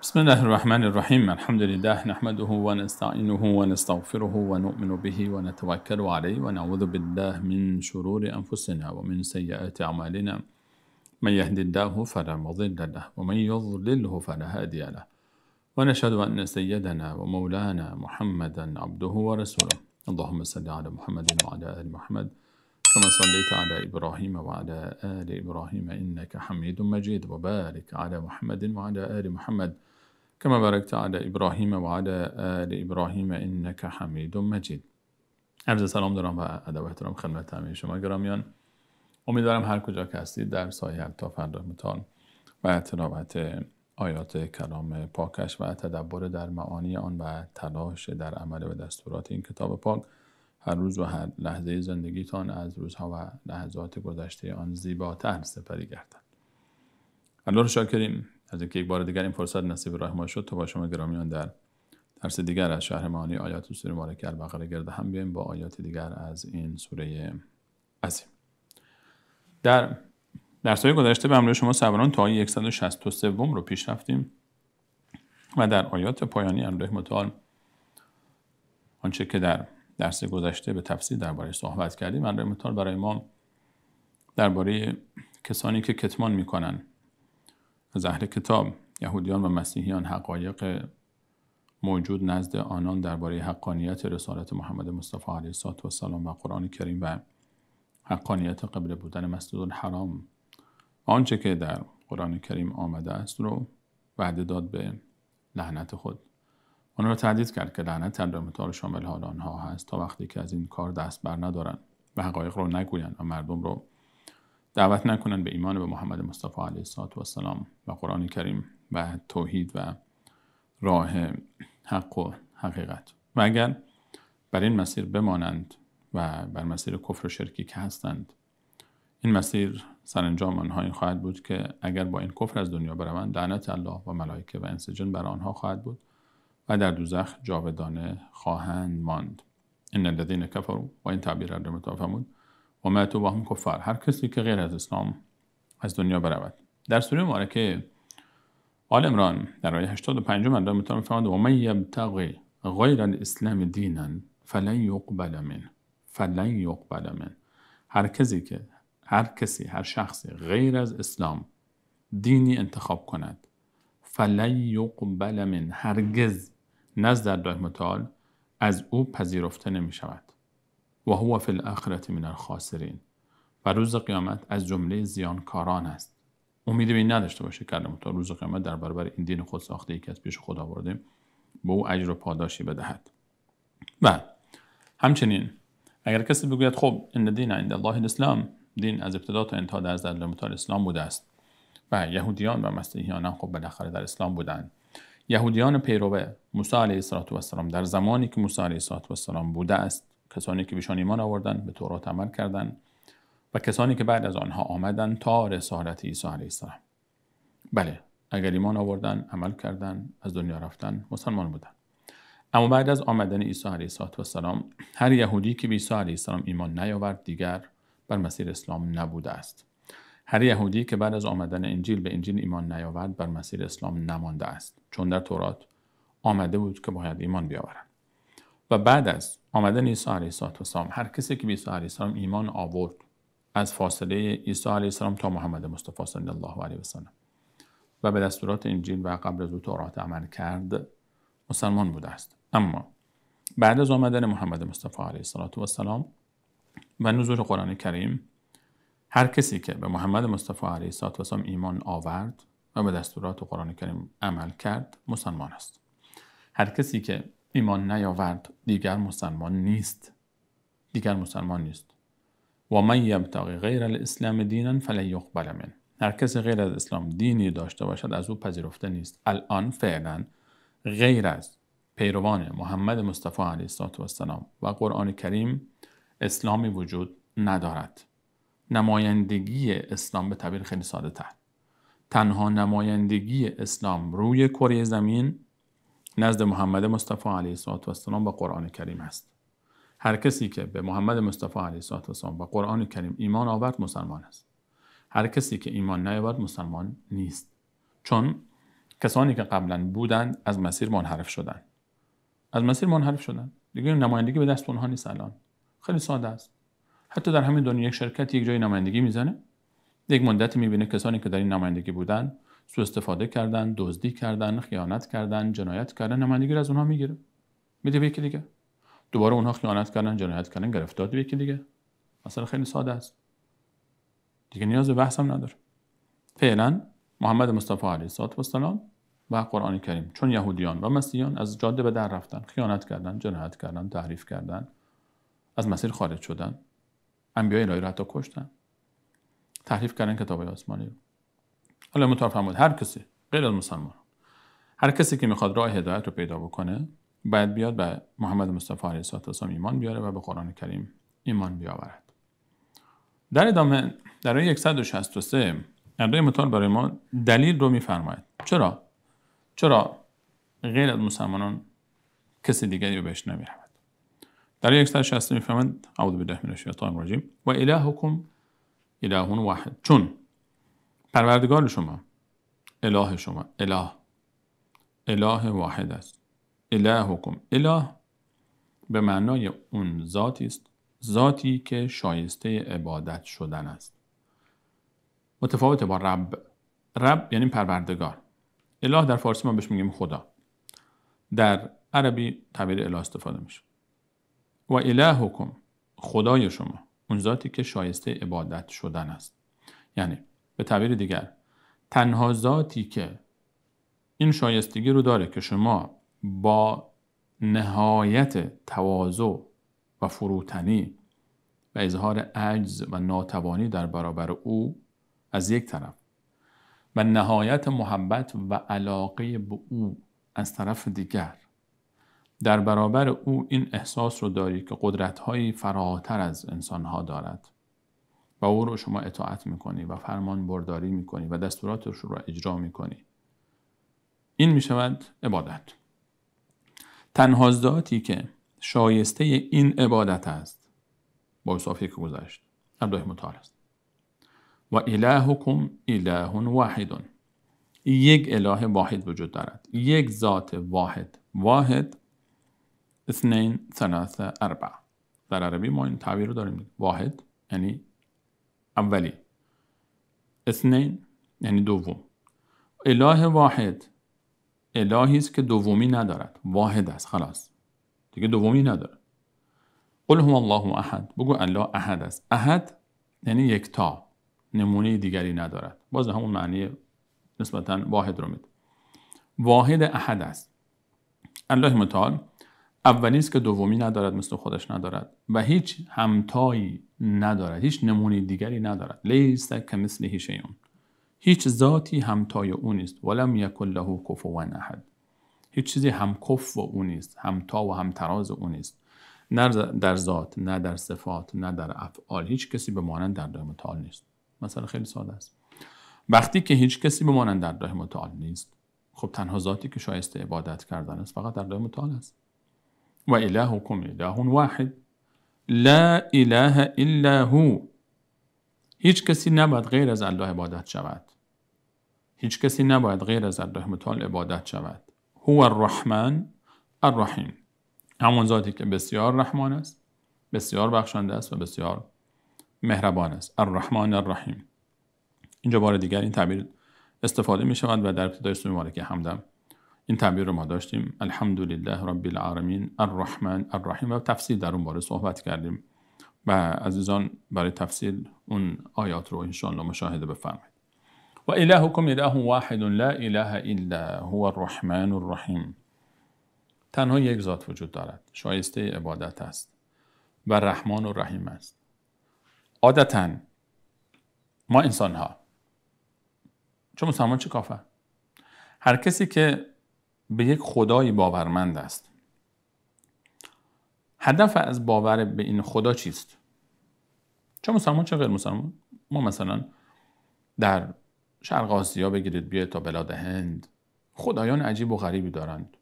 بسم الله الرحمن الرحيم الحمد لله نحمده ونستعينه ونستغفره ونؤمن به ونتوكل عليه ونعوذ بالله من شرور أنفسنا ومن سيئات أعمالنا من يهد الله فلا مضل له ومن يضلله فلا هادي له ونشهد أن سيدنا ومولانا محمدا عبده ورسوله اللهم صل على محمد وعلى آل محمد كما صليت على إبراهيم وعلى آل إبراهيم إنك حميد مجيد وبارك على محمد وعلى آل محمد كما باركت على ابراهیم و علی آل ابراهیم انک حمید مجید. عرض سلام دارم و ادب و احترام خدمت همه شما گرامیان. امیدوارم هر کجا که هستید در سایه الطاف متعال و تلاوت آیات کلام پاکش و تدبر در معانی آن و تلاش در عمل و دستورات این کتاب پاک هر روز و هر لحظه زندگیتان از روزها و لحظات گذشته آن زیباتر سپری گردد. الله رو شاکریم از اینکه یک بار دیگر این فرصت نصیب راه ما شد تا با شما گرامیان در درس دیگر از شرح معانی آیات سوره مبارکه البقره گرد هم بیایم با آیات دیگر از این سوره عظیم. در درس‌های گذشته به همراه شما صبران تا آیه 163 رو پیش رفتیم و در آیات پایانی الله متعال آنچه که در درس گذشته به تفصیل درباره صحبت کردیم الله متعال برای ما درباره کسانی که کتمان میکنن از اهل کتاب یهودیان و مسیحیان حقایق موجود نزد آنان درباره حقانیت رسالت محمد مصطفی علیه السلام و قرآن کریم و حقانیت قبله بودن مسجد الحرام آنچه که در قرآن کریم آمده است رو وعده داد به لعنت خود. آنها را تهدید کرد که لعنت الله متعال شامل حال آنها هست تا وقتی که از این کار دست بر ندارن و حقایق رو نگویند و مردم رو دعوت نکنن به ایمان به محمد مصطفی علیه السلام و قرآن کریم و توحید و راه حق و حقیقت و اگر بر این مسیر بمانند و بر مسیر کفر و شرکی که هستند این مسیر سرانجام آنها این خواهد بود که اگر با این کفر از دنیا بروند لعنت الله و ملائکه و انس جن بر آنها خواهد بود و در دوزخ جاودانه خواهند ماند. ان الذين كفروا و این تعبیر الله متعال فرمود و ماتوا وهم کفار، هر کسی که غیر از اسلام از دنیا برود. در سوره مبارکه آل عمران در آیه 85 الله متعال می‌فرماید و من یبتغی غیر الاسلام دینا فلن یقبل من هر شخصی غیر از اسلام دینی انتخاب کند فلن یقبل من هرگز نزد الله متعال از او پذیرفته نمی شود و هو فی الاخرة من الخاسرین و روز قیامت از جمله زیانکاران است. امیدی به این نداشته باشه که الله تعالی روز قیامت در برابر این دین خود ساخته ای که از پیش خدا آورده به او اجر و پاداشی بدهد. و همچنین اگر کسی بگوید خب ان دین عند الله الاسلام، دین از ابتدا تا انتها در نزد الله تعالی اسلام بوده است و یهودیان و مسیحیان هم خب بالاخره در اسلام بودند. یهودیان پیرو موسی علیه السلام در زمانی که موسی علیه السلام بوده است، کسانی که بیشان ایمان آوردن به تورات عمل کردند و کسانی که بعد از آنها آمدن تا رسالت عیسی علیه السلام. بله، اگر ایمان آوردن، عمل کردن، از دنیا رفتن، مسلمان بودن. اما بعد از آمدن عیسی علیه السلام هر یهودی که به عیسی علیه السلام ایمان نیاورد دیگر بر مسیر اسلام نبوده است. هر یهودی که بعد از آمدن انجیل به انجیل ایمان نیاورد بر مسیر اسلام نمانده است، چون در تورات آمده بود که باید ایمان بیاورند. و بعد از آمدن عیسی علیه السلام هر کسی که به عیسی علیه السلام ایمان آورد از فاصله عیسی علیه السلام تا محمد مصطفی صلی الله علیه و سلم و به دستورات انجیل و قبل از او تورات عمل کرد مسلمان بوده است. اما بعد از آمدن محمد مصطفی علیه السلام و نزول قرآن کریم هر کسی که به محمد مصطفی علیه السلام ایمان آورد و به دستورات قرآن کریم عمل کرد مسلمان است. هر کسی که ایمان نیاورد دیگر مسلمان نیست. و من یبتغی غیر الاسلام دینا فلن یقبل من، هر کسی غیر از اسلام دینی داشته باشد از او پذیرفته نیست. الان فعلا غیر از پیروان محمد مصطفی علیه السلام و قرآن کریم اسلامی وجود ندارد. نمایندگی اسلام به تعبیر خیلی ساده تر، تنها نمایندگی اسلام روی کره زمین نزد محمد مصطفی علیه السلام و قرآن کریم است. هر کسی که به محمد مصطفی علیه السلام و قرآن کریم ایمان آورد مسلمان است. هر کسی که ایمان نیاورد مسلمان نیست، چون کسانی که قبلا بودند از مسیر منحرف شدن. دیگه نمایندگی به دست اونها نیست الان. خیلی ساده است. حتی در همین دنیا یک شرکت یک جای نمایندگی میزنه، یک مدتی میبینه کسانی که در این نمایندگی بودن سوء استفاده کردن، دزدی کردن، خیانت کردن، جنایت کردن، نمایندگی رو از اونها میگیره، میده به یکی دیگه. دوباره اونها خیانت کردن، جنایت کردن، گرفتار به یکی دیگه. مثلا خیلی ساده است. دیگه نیاز به بحث هم نداره. فعلا محمد مصطفی علیه السلام و قرآن کریم چون یهودیان و مسیحیان از جاده به در رفتن، خیانت کردن، جنایت کردن، تحریف کردن، از مسیر خارج شدن، انبیاء الهی را حتی کشتن، تحریف کردن کتاب‌های آسمانی رو. حالا متوجه فرمود هر کسی غیر از مسلمان، هر کسی که میخواد راه هدایت رو پیدا بکنه باید بیاد به محمد مصطفی علیه السلام ایمان بیاره و به قرآن کریم ایمان بیاورد. در ادامه در آیه 163 اردوی مطال برای ما دلیل رو میفرماید. چرا غیر از مسلمانان کسی دیگری رو بهش نمیرود؟ در آیه 160 میفرماید اعوذ بالله من الشیطان الرجیم و الهکم اله واحد، چون پروردگار شما، اله شما، اله واحد است. الهکم، اله به معنای اون ذاتی است، ذاتی که شایسته عبادت شدن است. متفاوته با رب یعنی پروردگار. اله در فارسی ما بهش میگیم خدا، در عربی تعبیر اله استفاده میشه. و الهکم، خدای شما، اون ذاتی که شایسته عبادت شدن است. یعنی به تعبیر دیگر تنها ذاتی که این شایستگی رو داره که شما با نهایت تواضع و فروتنی و اظهار عجز و ناتوانی در برابر او از یک طرف و نهایت محبت و علاقه به او از طرف دیگر در برابر او این احساس رو داری که قدرت‌هایی فراتر از انسان‌ها دارد و او رو شما اطاعت می‌کنی و فرمان برداری می‌کنی و دستوراتش رو اجرا می‌کنی. این می‌شود عبادت. تنها ذاتی که شایسته این عبادت است با صافی که گذشت الله متعال است. و الهکم اله واحد، یک اله واحد وجود دارد، یک ذات واحد اثنین ثلاثه اربع. در عربی ما این تعبیر رو داریم، واحد یعنی اولی، اثنین یعنی دوم. اله واحد الهی است که دومی ندارد، واحد است، خلاص دیگه دومی نداره. قل هو الله احد، بگو الله احد است. احد یعنی یکتا، نمونه دیگری ندارد. باز همون معنی نسبتاً واحد رو میده. واحد احد است. الله متعال اولی است که دومی ندارد، مثل خودش ندارد و هیچ همتایی ندارد، هیچ نمونه دیگری ندارد. لیس کمثله شیء، هیچ ذاتی همتای او نیست. ولم یکن له کفوا احد، هیچ چیزی همکف او نیست، همتا و همتراز او نیست، نه در ذات، نه در صفات، نه در افعال. هیچ کسی به مانند الله متعال نیست. مثلا خیلی ساده است. وقتی که هیچ کسی به مانند الله متعال نیست، خب تنها ذاتی که شایسته عبادت کردن است فقط الله متعال است. و الهکم اله واحد لا اله الا هو، هیچ کسی نباید غیر از الله عبادت شود، هیچ کسی نباید غیر از الله متعال عبادت شود. هو الرحمن الرحیم، همون ذاتی که بسیار رحمان است، بسیار بخشنده است و بسیار مهربان است. الرحمن الرحیم. اینجا بار دیگر این تعبیر استفاده می شود و در ابتدای سوره مبارکه حمدم این تعبیر رو ما داشتیم. الحمدلله رب العالمین الرحمن الرحیم و تفصیل در اون باره صحبت کردیم و عزیزان برای تفصیل اون آیات رو انشاءالله مشاهده بفرمایید. و الهکم اله واحد لا اله الا هو الرحمن الرحیم، تنها یک ذات وجود دارد، شایسته عبادت است و رحمان و رحیم است. عادتاً ما انسان ها، چون مسلمان چه کافر، هر کسی که به یک خدایی باورمند است، هدف از باور به این خدا چیست؟ چه مسلمان چه غیر مسلمان. ما مثلا در شرق آسیا بگیرید بیاید تا بلاد هند، خدایان عجیب و غریبی دارند.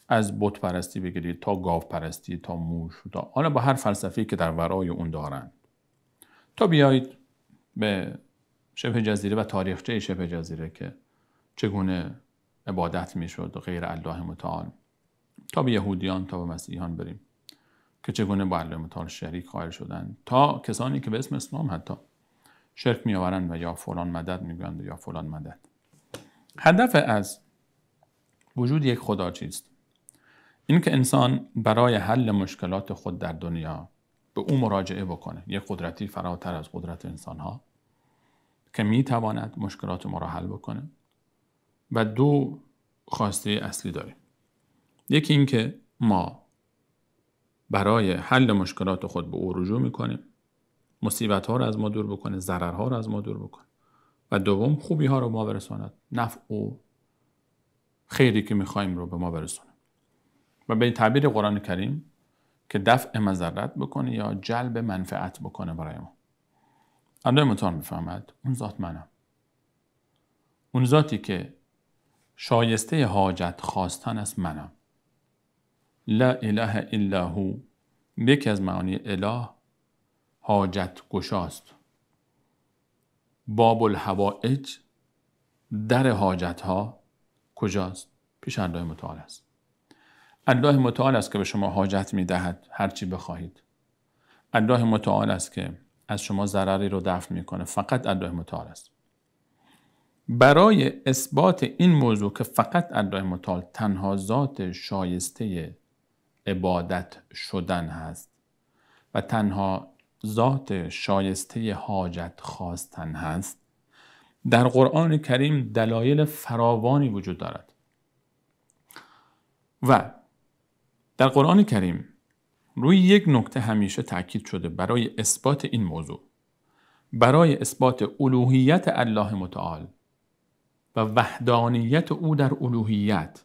از بت پرستی بگیرید تا گاو پرستی تا موش، تا حالا با هر فلسفه‌ای که در ورای اون دارند، تا بیایید به شبه جزیره و تاریخچه شبه جزیره که چگونه عبادت میشد و غیر الله متعال، تا به یهودیان تا به مسیحیان بریم که چگونه با الله متعال شریک قائل شدند، تا کسانی که به اسم اسلام حتی شرک میآورند و یا فلان مدد میگویند و یا فلان مدد. هدف از وجود یک خدا چیست؟ این که انسان برای حل مشکلات خود در دنیا به او مراجعه بکنه، یک قدرتی فراتر از قدرت انسانها که میتواند مشکلات ما را حل بکنه. و دو خواسته اصلی داریم. یکی این که ما برای حل مشکلات خود به او رجوع میکنیم، مصیبت ها را از ما دور بکنه، ضررها را از ما دور بکنه. و دوم خوبی ها رو ما برساند، نفع و خیری که میخوایم رو به ما برسونه. و به تعبیر قرآن کریم که دفع مضرت بکنه یا جلب منفعت بکنه برای ما. الله متعال میفهمد اون ذات منم، اون ذاتی که شایسته حاجت خواستن است منم. لا اله الا هو، یکی از معانی اله حاجت گشاست. باب الحوائج، در حاجت ها کجاست؟ پیش الله متعال است. الله متعال است که به شما حاجت میدهد هر چی بخواهید. الله متعال است که از شما ضرری رو دفع میکنه. فقط الله متعال است. برای اثبات این موضوع که فقط الله متعال تنها ذات شایسته عبادت شدن هست و تنها ذات شایسته حاجت خواستن هست، در قرآن کریم دلایل فراوانی وجود دارد. و در قرآن کریم روی یک نکته همیشه تاکید شده برای اثبات این موضوع، برای اثبات الوهیت الله متعال و وحدانیت او در الوهیت.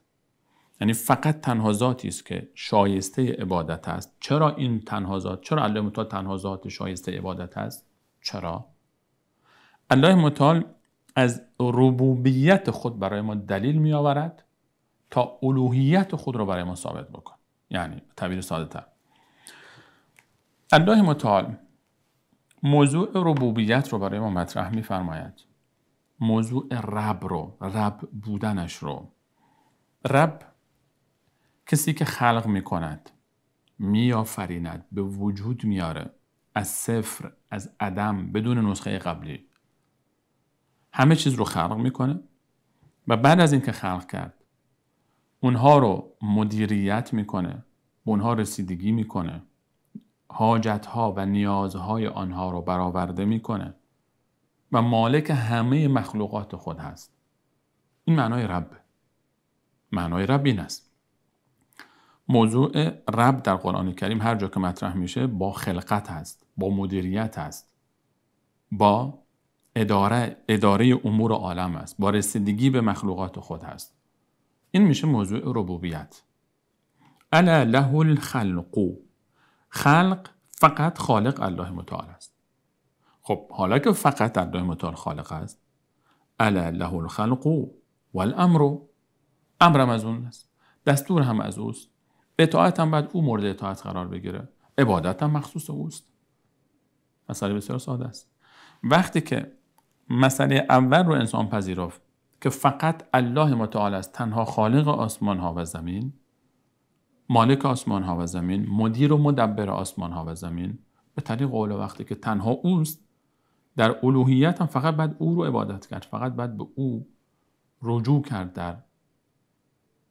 یعنی فقط تنها ذاتی است که شایسته عبادت است. چرا این تنها ذات؟ چرا الله متعال تنها ذات شایسته عبادت است؟ چرا؟ الله متعال از ربوبیت خود برای ما دلیل می آورد تا الوهیت خود را برای ما ثابت بکن. یعنی به تعبیر ساده تر، الله متعال موضوع ربوبیت رو برای ما مطرح می فرماید. موضوع رب بودنش رو. رب کسی که خلق می کند، می آفریند، به وجود میاره از صفر، از عدم، بدون نسخه قبلی. همه چیز رو خلق میکنه و بعد از اینکه خلق کرد اونها رو مدیریت میکنه، به اونها رسیدگی میکنه، حاجتها و نیازهای آنها رو برآورده میکنه و مالک همه مخلوقات خود هست. این معنای رب. معنای رب این است. موضوع رب در قرآن کریم هر جا که مطرح میشه با خلقت هست، با مدیریت هست، با اداره امور عالم است، با رسیدگی به مخلوقات خود هست. این میشه موضوع ربوبیت. الا له الخلق، خلق فقط خالق الله متعال است. خب حالا که فقط الله متعال خالق است، الا له الخلق والامر، امرم از اون است، دستور هم از اوست، اطاعت هم باید او مورد اطاعت قرار بگیره، عبادت هم مخصوص اوست. مسئله بسیار ساده است. وقتی که مسئله اول رو انسان پذیرفت که فقط الله متعال است، تنها خالق آسمان ها و زمین، مالک آسمان ها و زمین، مدیر و مدبر آسمان ها و زمین، به طریق قول وقتی که تنها اوست، در الوهیت هم فقط باید او رو عبادت کرد، فقط باید به او رجوع کرد در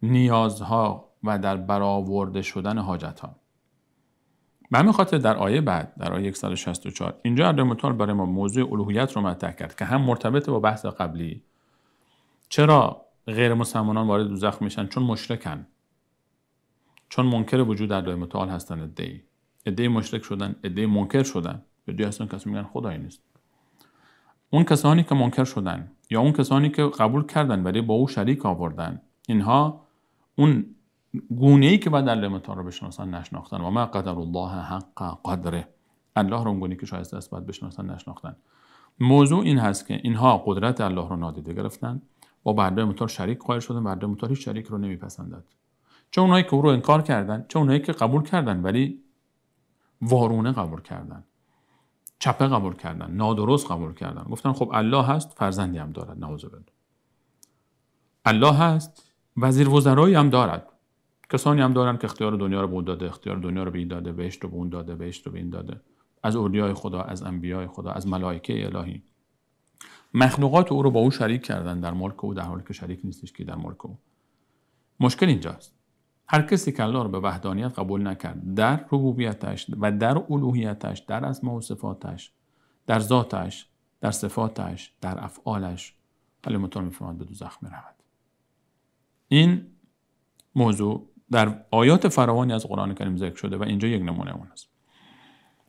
نیازها و در برآورده شدن حاجتها. به همین خاطر در آیه بعد، در آیه 164، اینجا الله متعال برای ما موضوع الوهیت رو مطرح کرد که هم مرتبط با بحث قبلی. چرا غیر مسلمانان وارد دوزخ میشن؟ چون مشرکن، چون منکر وجود الله متعال هستن. عده‌ای مشرک شدن، عده‌ای منکر شدن. عده‌ای هستن کسی میگن خدایی نیست. اون کسانی که منکر شدن یا اون کسانی که قبول کردن ولی با او شریک آوردن، اینها اون گونه‌ای که بعد الله متعال رو بشناسن نشناختن. و ما قدر الله حق قدره، الله رو اون گونه‌ای که شایسته است باید بشناسن نشناختن. موضوع این هست که اینها قدرت الله رو نادیده گرفتن و با الله متعال شریک قائل شدن و الله متعال هیچ شریک رو نمیپسندد. چه اونایی که او رو انکار کردن، چه اونایی که قبول کردن ولی وارونه قبول کردن، چپه قبول کردن، نادرست قبول کردن. گفتن خب الله هست، فرزندی هم دارد، نعوذ بالله. الله هست، وزیر وزرایی هم دارد، کسانی هم دارن که اختیار دنیا رو به اون داده، اختیار دنیا رو به این داده، بهشت رو به اون داده، بهشت رو به این داده، از اولیای خدا، از انبیای خدا، از ملائکه الهی. مخلوقات او رو با او شریک کردن در ملک او، در حالی که شریک نیستش که در ملک او. مشکل اینجاست. هر کسی که الله رو به وحدانیت قبول نکرد، در ربوبیتش و در الوهیتش، در اسماء و صفاتش، در ذاتش، در صفاتش، در افعالش، الله متعال می‌فرماید به دوزخ می‌رود. این موضوع در آیات فراوانی از قرآن کریم ذکر شده و اینجا یک نمونه اون است.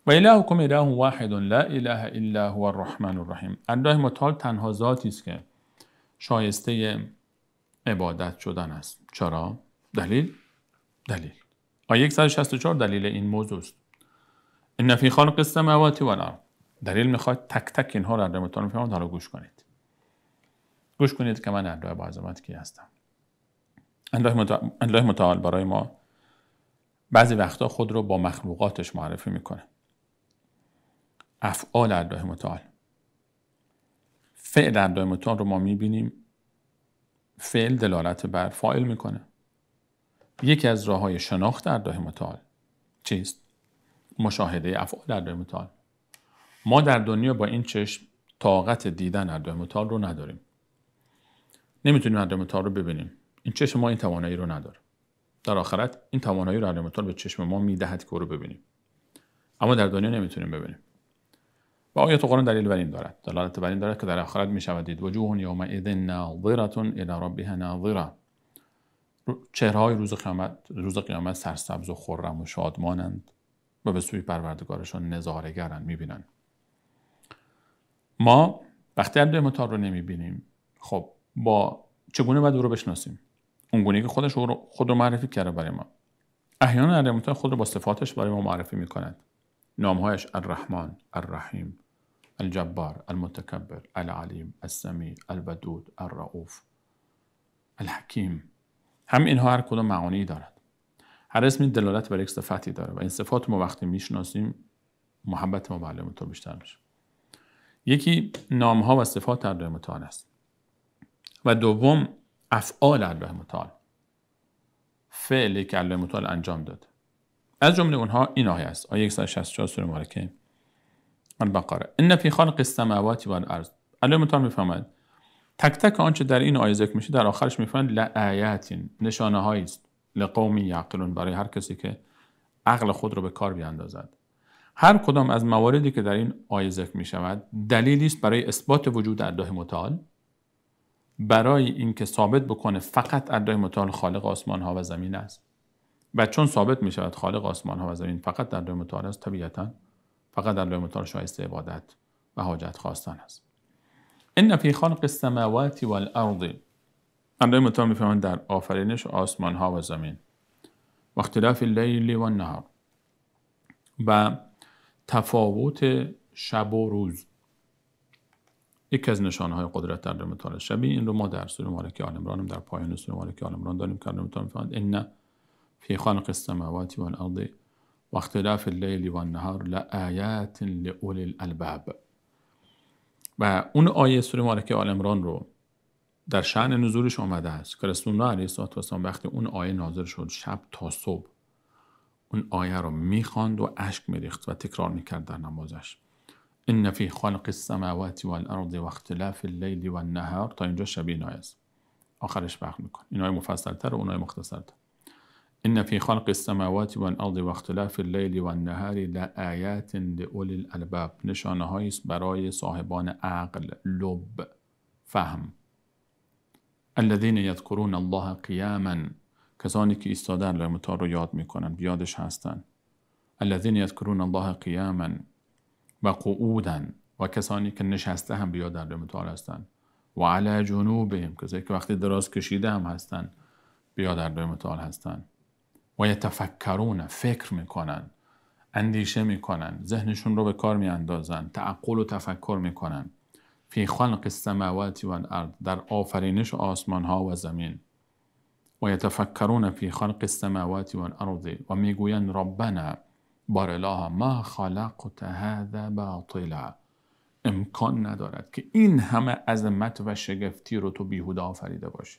و الهکم اله واحد لا اله الا هو الرحمن الرحیم. الله متعال تنها ذاتی است که شایسته عبادت شدن است. چرا؟ دلیل آیه 164 دلیل این موضوع است. ان فی خلق السماوات والارض. دلیل میخواد تک تک اینها رو در متعال میفهمید. حالا گوش کنید که من الله با عظمت کی هستم. الله متعال برای ما بعضی وقتا خود رو با مخلوقاتش معرفی میکنه. افعال الله متعال، فعل الله متعال رو ما میبینیم. فعل دلالت بر فاعل میکنه. یکی از راههای شناخت الله متعال چیست؟ مشاهده افعال الله متعال. ما در دنیا با این چشم طاقت دیدن الله متعال رو نداریم. نمیتونیم الله متعال رو ببینیم. این چشم ما این توانایی رو نداره. در آخرت این توانایی رو الله متعال به چشم ما میدهد که رو ببینیم. اما در دنیا نمیتونیم ببینیم. و آیات قرآن دلیل بر این دارد. دلالت بر این دارد که در آخرت میشود دید وجوه یومئذ ناظرة الی ربها ناظرة. چهره‌های روز قیامت سرسبز و خرم و شادمانند و به سوی پروردگارشان نظاره‌گرند، میبینند. ما وقتی الله متعال رو نمیبینیم، خب با چگونه باید او رو بشناسیم؟ اونگونه که خودش خود رو معرفی کرده برای ما. احیانا الله متعال خود رو با صفاتش برای ما معرفی میکند. نامهایش الرحمن، الرحیم، الجبار، المتکبر، العلیم، السمیع، الودود، الرؤوف، الحکیم. هم اینها هر کدوم معانی دارد. هر اسمی دلالت بر یک صفتی داره و این صفات ما وقتی میشناسیم محبت ما به الله متعال بیشتر میشه. یکی نامها و صفات الله متعال است و دوم افعال الله متعال، فعلی که الله متعال انجام داد. از جمله اونها این آیه است. آیه 164 سوره مبارکه البقره. ان فی خلق السماوات والارض. الله متعال میفهمد تک تک آنچه در این آیه ذکر میشه در آخرش میفهمد لآیات، نشانه هایی است، لقوم یعقلون، برای هر کسی که عقل خود رو به کار بیاندازد. هر کدام از مواردی که در این آیه ذکر می شود دلیلی است برای اثبات وجود الله متعال، برای اینکه ثابت بکنه فقط الله متعال خالق آسمان ها و زمین است. و چون ثابت می شود خالق آسمان ها و زمین فقط الله متعال است، طبیعتا فقط الله متعال شایسته عبادت و حاجت خواستن است. ان فی خلق السماوات والارض. الله متعال می‌فرماید در آفرینش آسمان ها و زمین و اختلاف اللیل و النهار و تفاوت شب و روز یکی از نشانه های قدرت الله متعال. شبیه این رو ما در سوره مبارکه آل عمران در پایان سوره مبارکه آل عمران داریم که الله متعال می‌فرماید ان فی خلق السماوات والارض و اختلاف اللیل و النهار لآیات لأولی الالباب. و اون آیه سوره مبارکه آل عمران رو در شأن نزولش آمده است که رسول الله علیه السلام وقتی اون آیه نازل شد شب تا صبح اون آیه رو میخواند و اشک میریخت و تکرار میکرد در نمازش. ان فی خلق السماوات والارض و اختلاف اللیل و النهار تا اینجا شبیه این آیه است. آخرش فرق میکنه. این آیه مفصل‌تر و اون آیه مختصرتر. ان فی خلق السماوات والارض و اختلاف اللیل و النهار لآیات لأولی الالباب. نشانه هایی است برای صاحبان عقل، لب، فهم. الذين يذكرون الله قیاما. کسانی که ایستاده الله متعال رو یاد میکنن، یادش هستن. الذين يذكرون الله قیاما و قعودا. و کسانی که نشسته هم بیاد الله متعال هستن. و علی جنوبهم. کسانی که وقتی دراز کشیده هم هستن بیاد الله متعال هستن. و یتفکرون. فکر میکنن، اندیشه میکنن، ذهنشون رو به کار میاندازن، تعقل و تفکر میکنن. فی خلق السماوات والارض. در آفرینش آسمان ها و زمین. و یتفکرون فی خلق السماوات والارض. و میگویند ربنا، بار اله، ما خلقت هذا باطلا. امکان ندارد که این همه عظمت و شگفتی رو تو بیهوده آفریده باشی.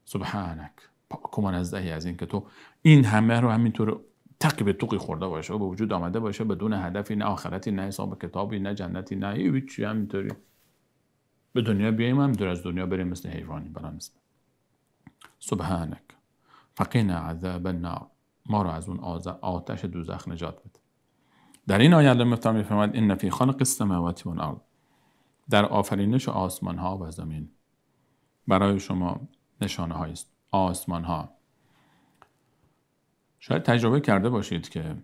سبحانک، پاک و منزهی از این که تو این همه رو همینطور تقی به توقی خورده باشه و به وجود آمده باشه بدون هدفی، نه آخرتی، نه حساب کتابی، نه جنتی، نه هیچی، همینطوری به دنیا بیاییم همینطور از دنیا بریم مثل حیوانی برانست. سبحانک فقینا عذاب النار، ما رو از اون آتش دوزخ نجات بده. در این آیه الله مفتر میفرماید ان فی خلق السماوات والارض، در آفرینش آسمان ها و زمین برای شما نشانه هایی است. آسمان ها، شاید تجربه کرده باشید که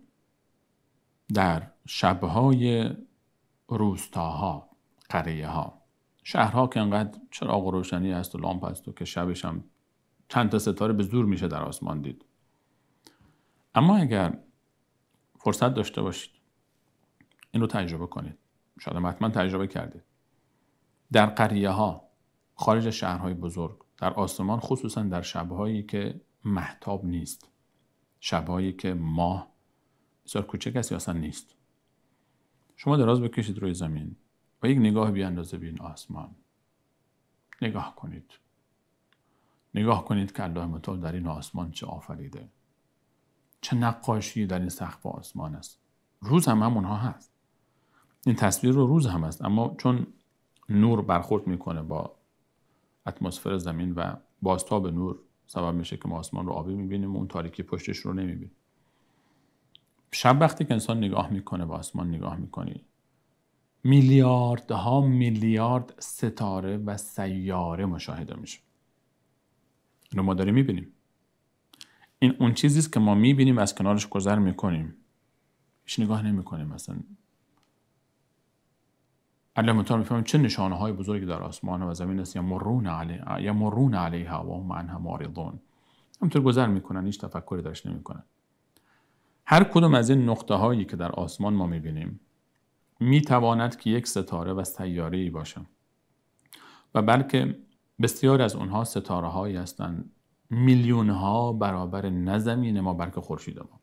در شبهای روستاها، قریه ها، شهرها که انقدر چراغ و روشنی هست و لامپ هست و که شبش هم چند تا ستاره به زور میشه در آسمان دید. اما اگر فرصت داشته باشید این رو تجربه کنید، شاید حتما تجربه کردید، در قریه ها خارج شهرهای بزرگ در آسمان، خصوصا در شبهایی که مهتاب نیست، شبهایی که ماه بسیار کوچک است یا اصلا نیست، شما دراز بکشید روی زمین و یک نگاه بیاندازه به این آسمان. نگاه کنید، نگاه کنید که الله متعال در این آسمان چه آفریده، چه نقاشی در این سقف آسمان است. روز هم همونها هست، این تصویر رو روز هم هست، اما چون نور برخورد میکنه با اتمسفر زمین و بازتاب نور سبب میشه که ما آسمان رو آبی میبینیم و اون تاریکی پشتش رو نمیبینیم. شب وقتی که انسان نگاه میکنه به آسمان، نگاه میکنی میلیاردها میلیارد ستاره و سیاره مشاهده میشه. اینو ما داریم میبینیم. این اون چیزیست که ما میبینیم، از کنارش گذر میکنیم، هیچ نگاه نمیکنیم. مثلا الله متعال میفهمه چه نشانه های بزرگی در آسمان و زمین است. یمرون علیها و هم عنها معرضون، همینطور گذر میکنن، هیچ تفکری درش نمیکنن. هر کدوم از این نقطه هایی که در آسمان ما میبینیم میتواند که یک ستاره و سیاره‌ای باشه و بلکه بسیار از اونها ستاره هایی هستند میلیون ها برابر نه زمین ما بلکه خورشید ما.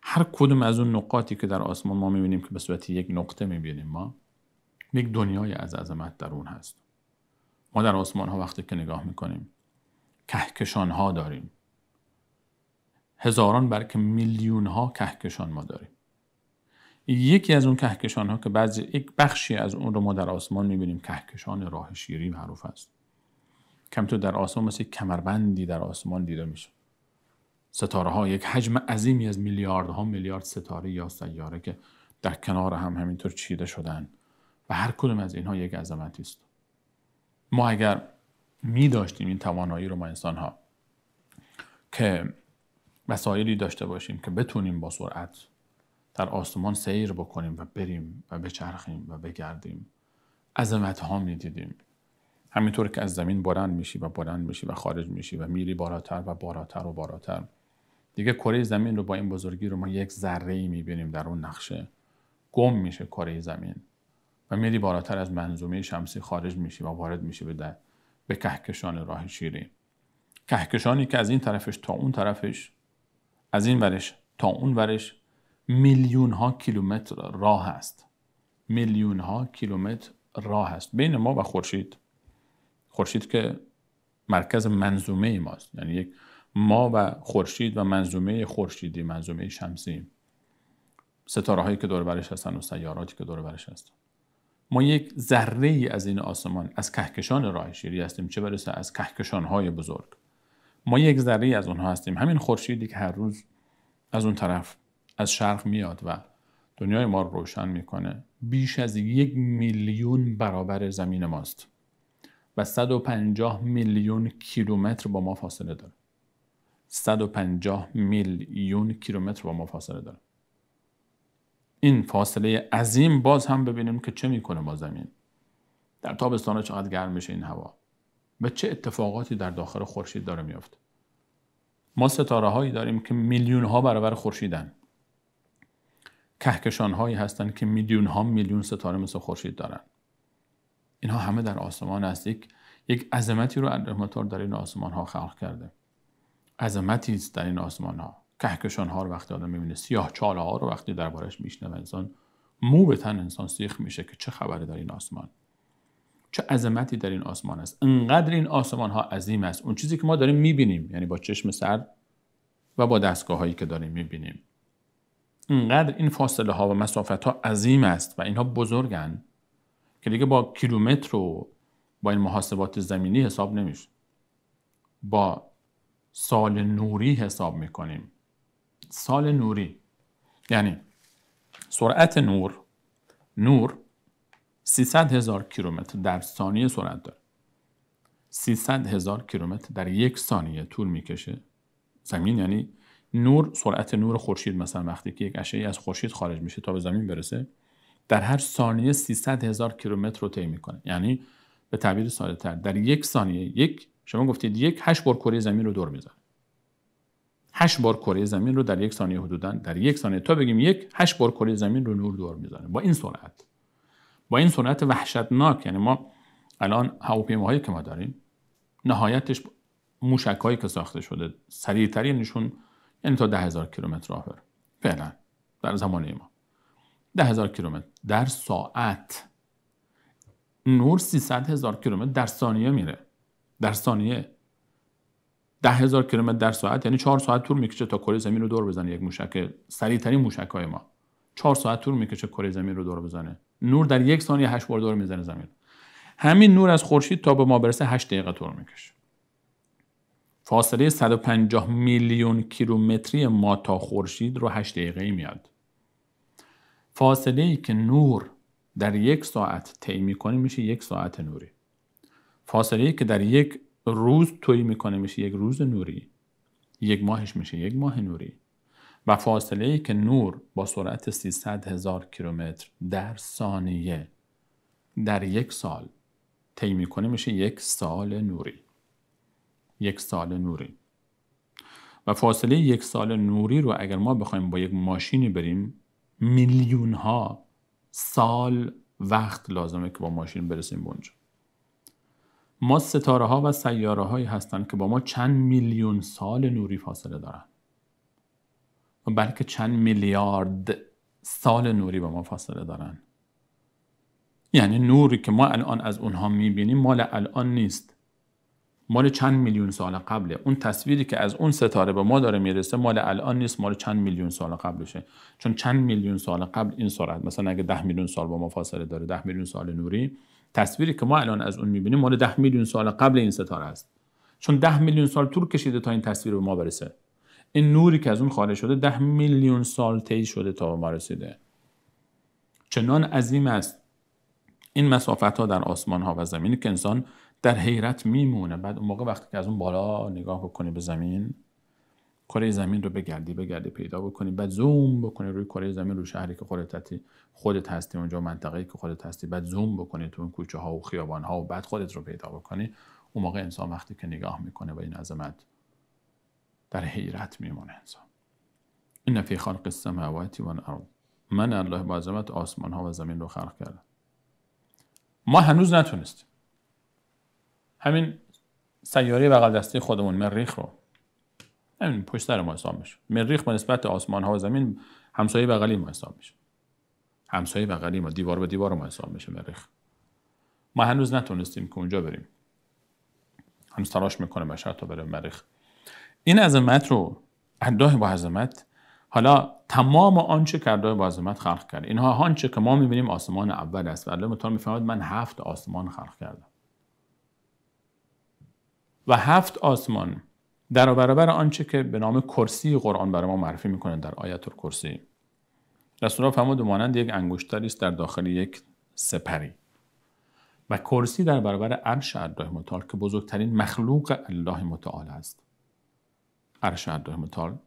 هر کدوم از اون نقاطی که در آسمان ما میبینیم که به صورت یک نقطه میبینیم، ما یک دنیای از عظمت در اون هست. ما در آسمان ها وقتی که نگاه میکنیم کهکشان ها داریم، هزاران بلکه میلیون ها کهکشان ما داریم. یکی از اون کهکشان ها که یک بخشی از اون رو ما در آسمان میبینیم، کهکشان راه شیری معروف است. کمتر در آسمان مثل کمربندی در آسمان دیده میشه. ستاره ها یک حجم عظیمی از میلیاردها میلیارد ستاره یا سیاره که در کنار هم همینطور چیده شدن و هر کدوم از اینها یک عظمتی است. ما اگر می داشتیم این توانایی رو، ما انسان ها، که وسایلی داشته باشیم که بتونیم با سرعت در آسمان سیر بکنیم و بریم و بچرخیم و بگردیم، عظمت ها می دیدیم. همینطور که از زمین بلند میشی و بلند میشی و خارج میشی و میری بالاتر و بالاتر و بالاتر، دیگه کره زمین رو با این بزرگی رو ما یک ذره‌ای میبینیم در اون نقشه. گم میشه کره زمین و میری بالاتر از منظومه شمسی خارج میشی و وارد میشی به کهکشان راه شیری. کهکشانی که از این طرفش تا اون طرفش، از این ورش تا اون ورش میلیون ها کیلومتر راه است. میلیون ها کیلومتر راه است بین ما و خورشید. خورشید که مرکز منظومه ماست، یعنی یک ما و خورشید و منظومه خورشیدی، منظومه شمسی، ستاره هایی که دور برش هستن و سیاراتی که دور برش هستن. ما یک ذره ای از این آسمان، از کهکشان راه شیری هستیم، چه برسه از کهکشان های بزرگ. ما یک ذره ای از اونها هستیم. همین خورشیدی که هر روز از اون طرف از شرق میاد و دنیای ما رو روشن میکنه، بیش از 1 میلیون برابر زمین ماست و 150 میلیون کیلومتر با ما فاصله داره. 150 میلیون کیلومتر با ما فاصله داره. این فاصله عظیم باز هم ببینیم که چه میکنه با زمین. در تابستان چقدر گرم میشه این هوا و چه اتفاقاتی در داخل خورشید داره میفته. ما ستاره هایی داریم که میلیون ها برابر خورشیدن. کهکشان هایی هستن که میلیون ها میلیون ستاره مثل خورشید دارن. اینها همه در آسمان است. یک عظمتی رو الله متعال در این آسمان ها خلق کرده. عظمتی است در این آسمان ها. کهکشان ها رو وقتی آدم میبینه، سیاه چاله ها رو وقتی دربارش میشنوه، انسان مو به تن انسان سیخ میشه که چه خبره در این آسمان. چه عظمتی در این آسمان است. انقدر این آسمان ها عظیم است. اون چیزی که ما داریم میبینیم، یعنی با چشم سر و با دستگاه هایی که داریم میبینیم، انقدر این فاصله ها و مسافت ها عظیم است و اینها بزرگن که دیگه با کیلومتر و با این محاسبات زمینی حساب نمیشه. با سال نوری حساب میکنیم. سال نوری یعنی سرعت نور 300,000 کیلومتر در ثانیه سرعت داره. 300,000 کیلومتر در یک ثانیه طول میکشه زمین. یعنی نور، سرعت نور خورشید مثلا وقتی که یک اشعه از خورشید خارج میشه تا به زمین برسه، در هر ثانیه 300,000 کیلومتر رو طی میکنه. یعنی به تعبیر ساده تر، در یک ثانیه شما گفتید 8 بار کره زمین رو دور میزنه. 8 بار کره زمین رو در یک ثانیه حدوداً، در یک ثانیه تا بگیم 8 بار کره زمین رو نور دور میزنه. با این سرعت وحشتناک. یعنی ما الان هواپیماهایی که ما داریم نهایتش موشک‌هایی که ساخته شده سریع‌ترینشون یعنی تا 10,000 کیلومتر راه بره. فعلا در زمانه ما 10,000 کیلومتر در ساعت. نور 300,000 کیلومتر در ثانیه میره. در ثانیه 10,000 کیلومتر در ساعت یعنی 4 ساعت طول میکشه تا کره زمین رو دور بزنه. یک موشک، سریع‌ترین موشک‌های ما 4 ساعت طول میکشه کره زمین رو دور بزنه. نور در یک ثانیه 8 بار دور میزنه زمین. همین نور از خورشید تا به ما برسه 8 دقیقه طول میکشه. فاصله 150 میلیون کیلومتری ما تا خورشید رو 8 دقیقه‌ای میاد. فاصله‌ای که نور در یک ساعت طی میکنه میشه 1 ساعت نوری. فاصله‌ای که در یک روز طی میکنه میشه 1 روز نوری. 1 ماهش میشه 1 ماه نوری. و فاصله‌ای که نور با سرعت 300,000 کیلومتر در ثانیه در 1 سال طی میکنه میشه 1 سال نوری. 1 سال نوری. و فاصله 1 سال نوری رو اگر ما بخوایم با یک ماشینی بریم، میلیون ها سال وقت لازمه که با ماشین برسیم به اونجا. ما ستاره ها و سیاره هایی هستن که با ما چند میلیون سال نوری فاصله دارن و بلکه چند میلیارد سال نوری با ما فاصله دارن. یعنی نوری که ما الان از اونها میبینیم مال الان نیست، مال چند میلیون سال قبله. اون تصویری که از اون ستاره به ما داره میرسه مال الان نیست، مال چند میلیون سال قبلشه. چون چند میلیون سال قبل این سرعت، مثلا اگه 10 میلیون سال با ما فاصله داره، 10 میلیون سال نوری، تصویری که ما الان از اون میبینیم مال 10 میلیون سال قبل این ستاره است. چون 10 میلیون سال طول کشیده تا این تصویر به ما برسه. این نوری که از اون خارج شده 10 میلیون سال طی شده تا به ما رسیده. چنان عظیم است این مسافت ها در آسمان ها و زمینی که انسان در حیرت میمونه. بعد اون موقع وقتی که از اون بالا نگاه بکنی به زمین، کره زمین رو بگردی پیدا بکنی، بعد زوم بکنی روی کره زمین، رو شهری که خودت هستی اونجا، منطقه‌ای که خودت هستی، بعد زوم بکنی تو اون کوچه ها و خیابان ها و بعد خودت رو پیدا بکنی، اون موقع انسان وقتی که نگاه میکنه به این عظمت در حیرت میمونه انسان. این فی خلق السماوات و الارض، من الله با عظمت آسمان ها و زمین رو خلق کرده. ما هنوز نتونستیم همین سیاره بغل دستی خودمون مریخ رو، همین پشت سر ما حساب میشه. مریخ به نسبت آسمان ها و زمین همسایه بغلی ما حساب میشه. همسایه بغلی ما، دیوار به دیوار ما حساب میشه مریخ. ما هنوز نتونستیم که اونجا بریم. هنوز تلاش میکنه بشر تا بره مریخ. این عظمت رو الله با عظمت، حالا تمام آنچه که الله با عظمت خلق کرد، اینها آنچه که ما میبینیم آسمان اول است و الله متعال میفرماید من 7 آسمان خلق کردم. و 7 آسمان در برابر آنچه که به نام کرسی قرآن برای ما معرفی میکنه در آیت الکرسی. رسول الله فرمود مانند یک انگشتری است در داخل یک سپری. و کرسی در برابر عرش الله متعال که بزرگترین مخلوق الله متعال است. عرش الله متعال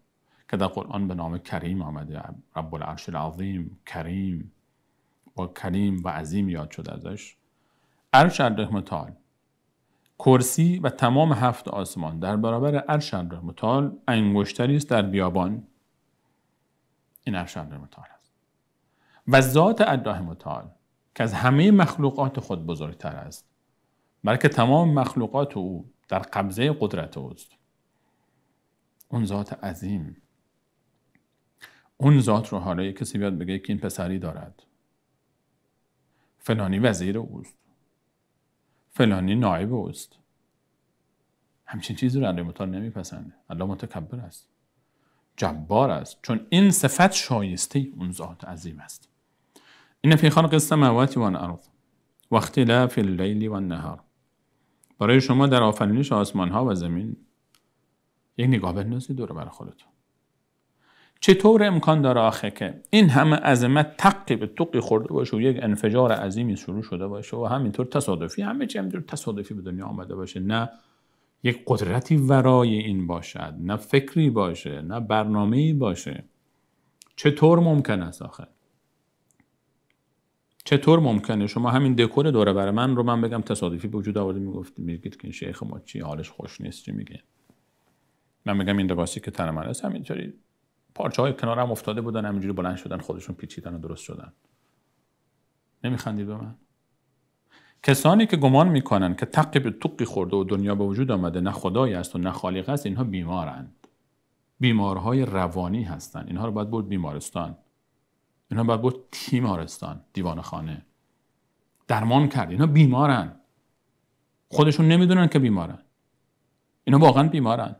که در قرآن به نام کریم آمده، رب العرش العظیم، کریم و کریم و عظیم یاد شده ازش. عرش الله متعال، کرسی و تمام 7 آسمان در برابر عرش الله متعال انگشتری است در بیابان. این عرش الله متعال است. و ذات الله متعال که از همه مخلوقات خود بزرگتر است، بلکه تمام مخلوقات او در قبضه قدرت اوست. اون ذات عظیم، اون ذات رو حالا کسی بیاد بگه که این پسری دارد، فلانی وزیر اوست، فلانی نایب اوست. همچین چیزی رو الله متعال نمیپسنده. الله متکبر است، جبار است، چون این صفت شایسته اون ذات عظیم است. این فی خلق السماوات و الارض و اختلاف اللیل و النهار. برای شما در آفرینش آسمان ها و زمین یک نگاه بندازید دور بر خودتون. چطور امکان داره آخه که این همه عظمت تقی به تقی خورده باشه و یک انفجار عظیمی شروع شده باشه و همینطور تصادفی همه چی همینطور تصادفی به دنیا آمده باشه، نه یک قدرتی ورای این باشد، نه فکری باشه، نه برنامه‌ای باشه؟ چطور ممکن است آخه؟ چطور ممکنه شما همین دکور دوره بر من رو من بگم تصادفی به وجود آورده، میگید که این شیخ ما چی حالش خوش نیست، چی میگه؟ من میگم این لباسی که تن من است همینطوری پارچه‌های کنارم افتاده بودن، همینجوری بلند شدن، خودشون پیچیدن و درست شدن. نمیخندید به من؟ کسانی که گمان میکنن که تقی به تقی خورده و دنیا به وجود آمده، نه خدایی است و نه خالق است، اینها بیمارند. بیمارهای روانی هستند. اینها رو باید برد بیمارستان. اینها باید برد تیمارستان، دیوان خانه. درمان کرد. اینها بیمارن. خودشون نمیدونن که بیمارن. اینها واقعا بیمارن.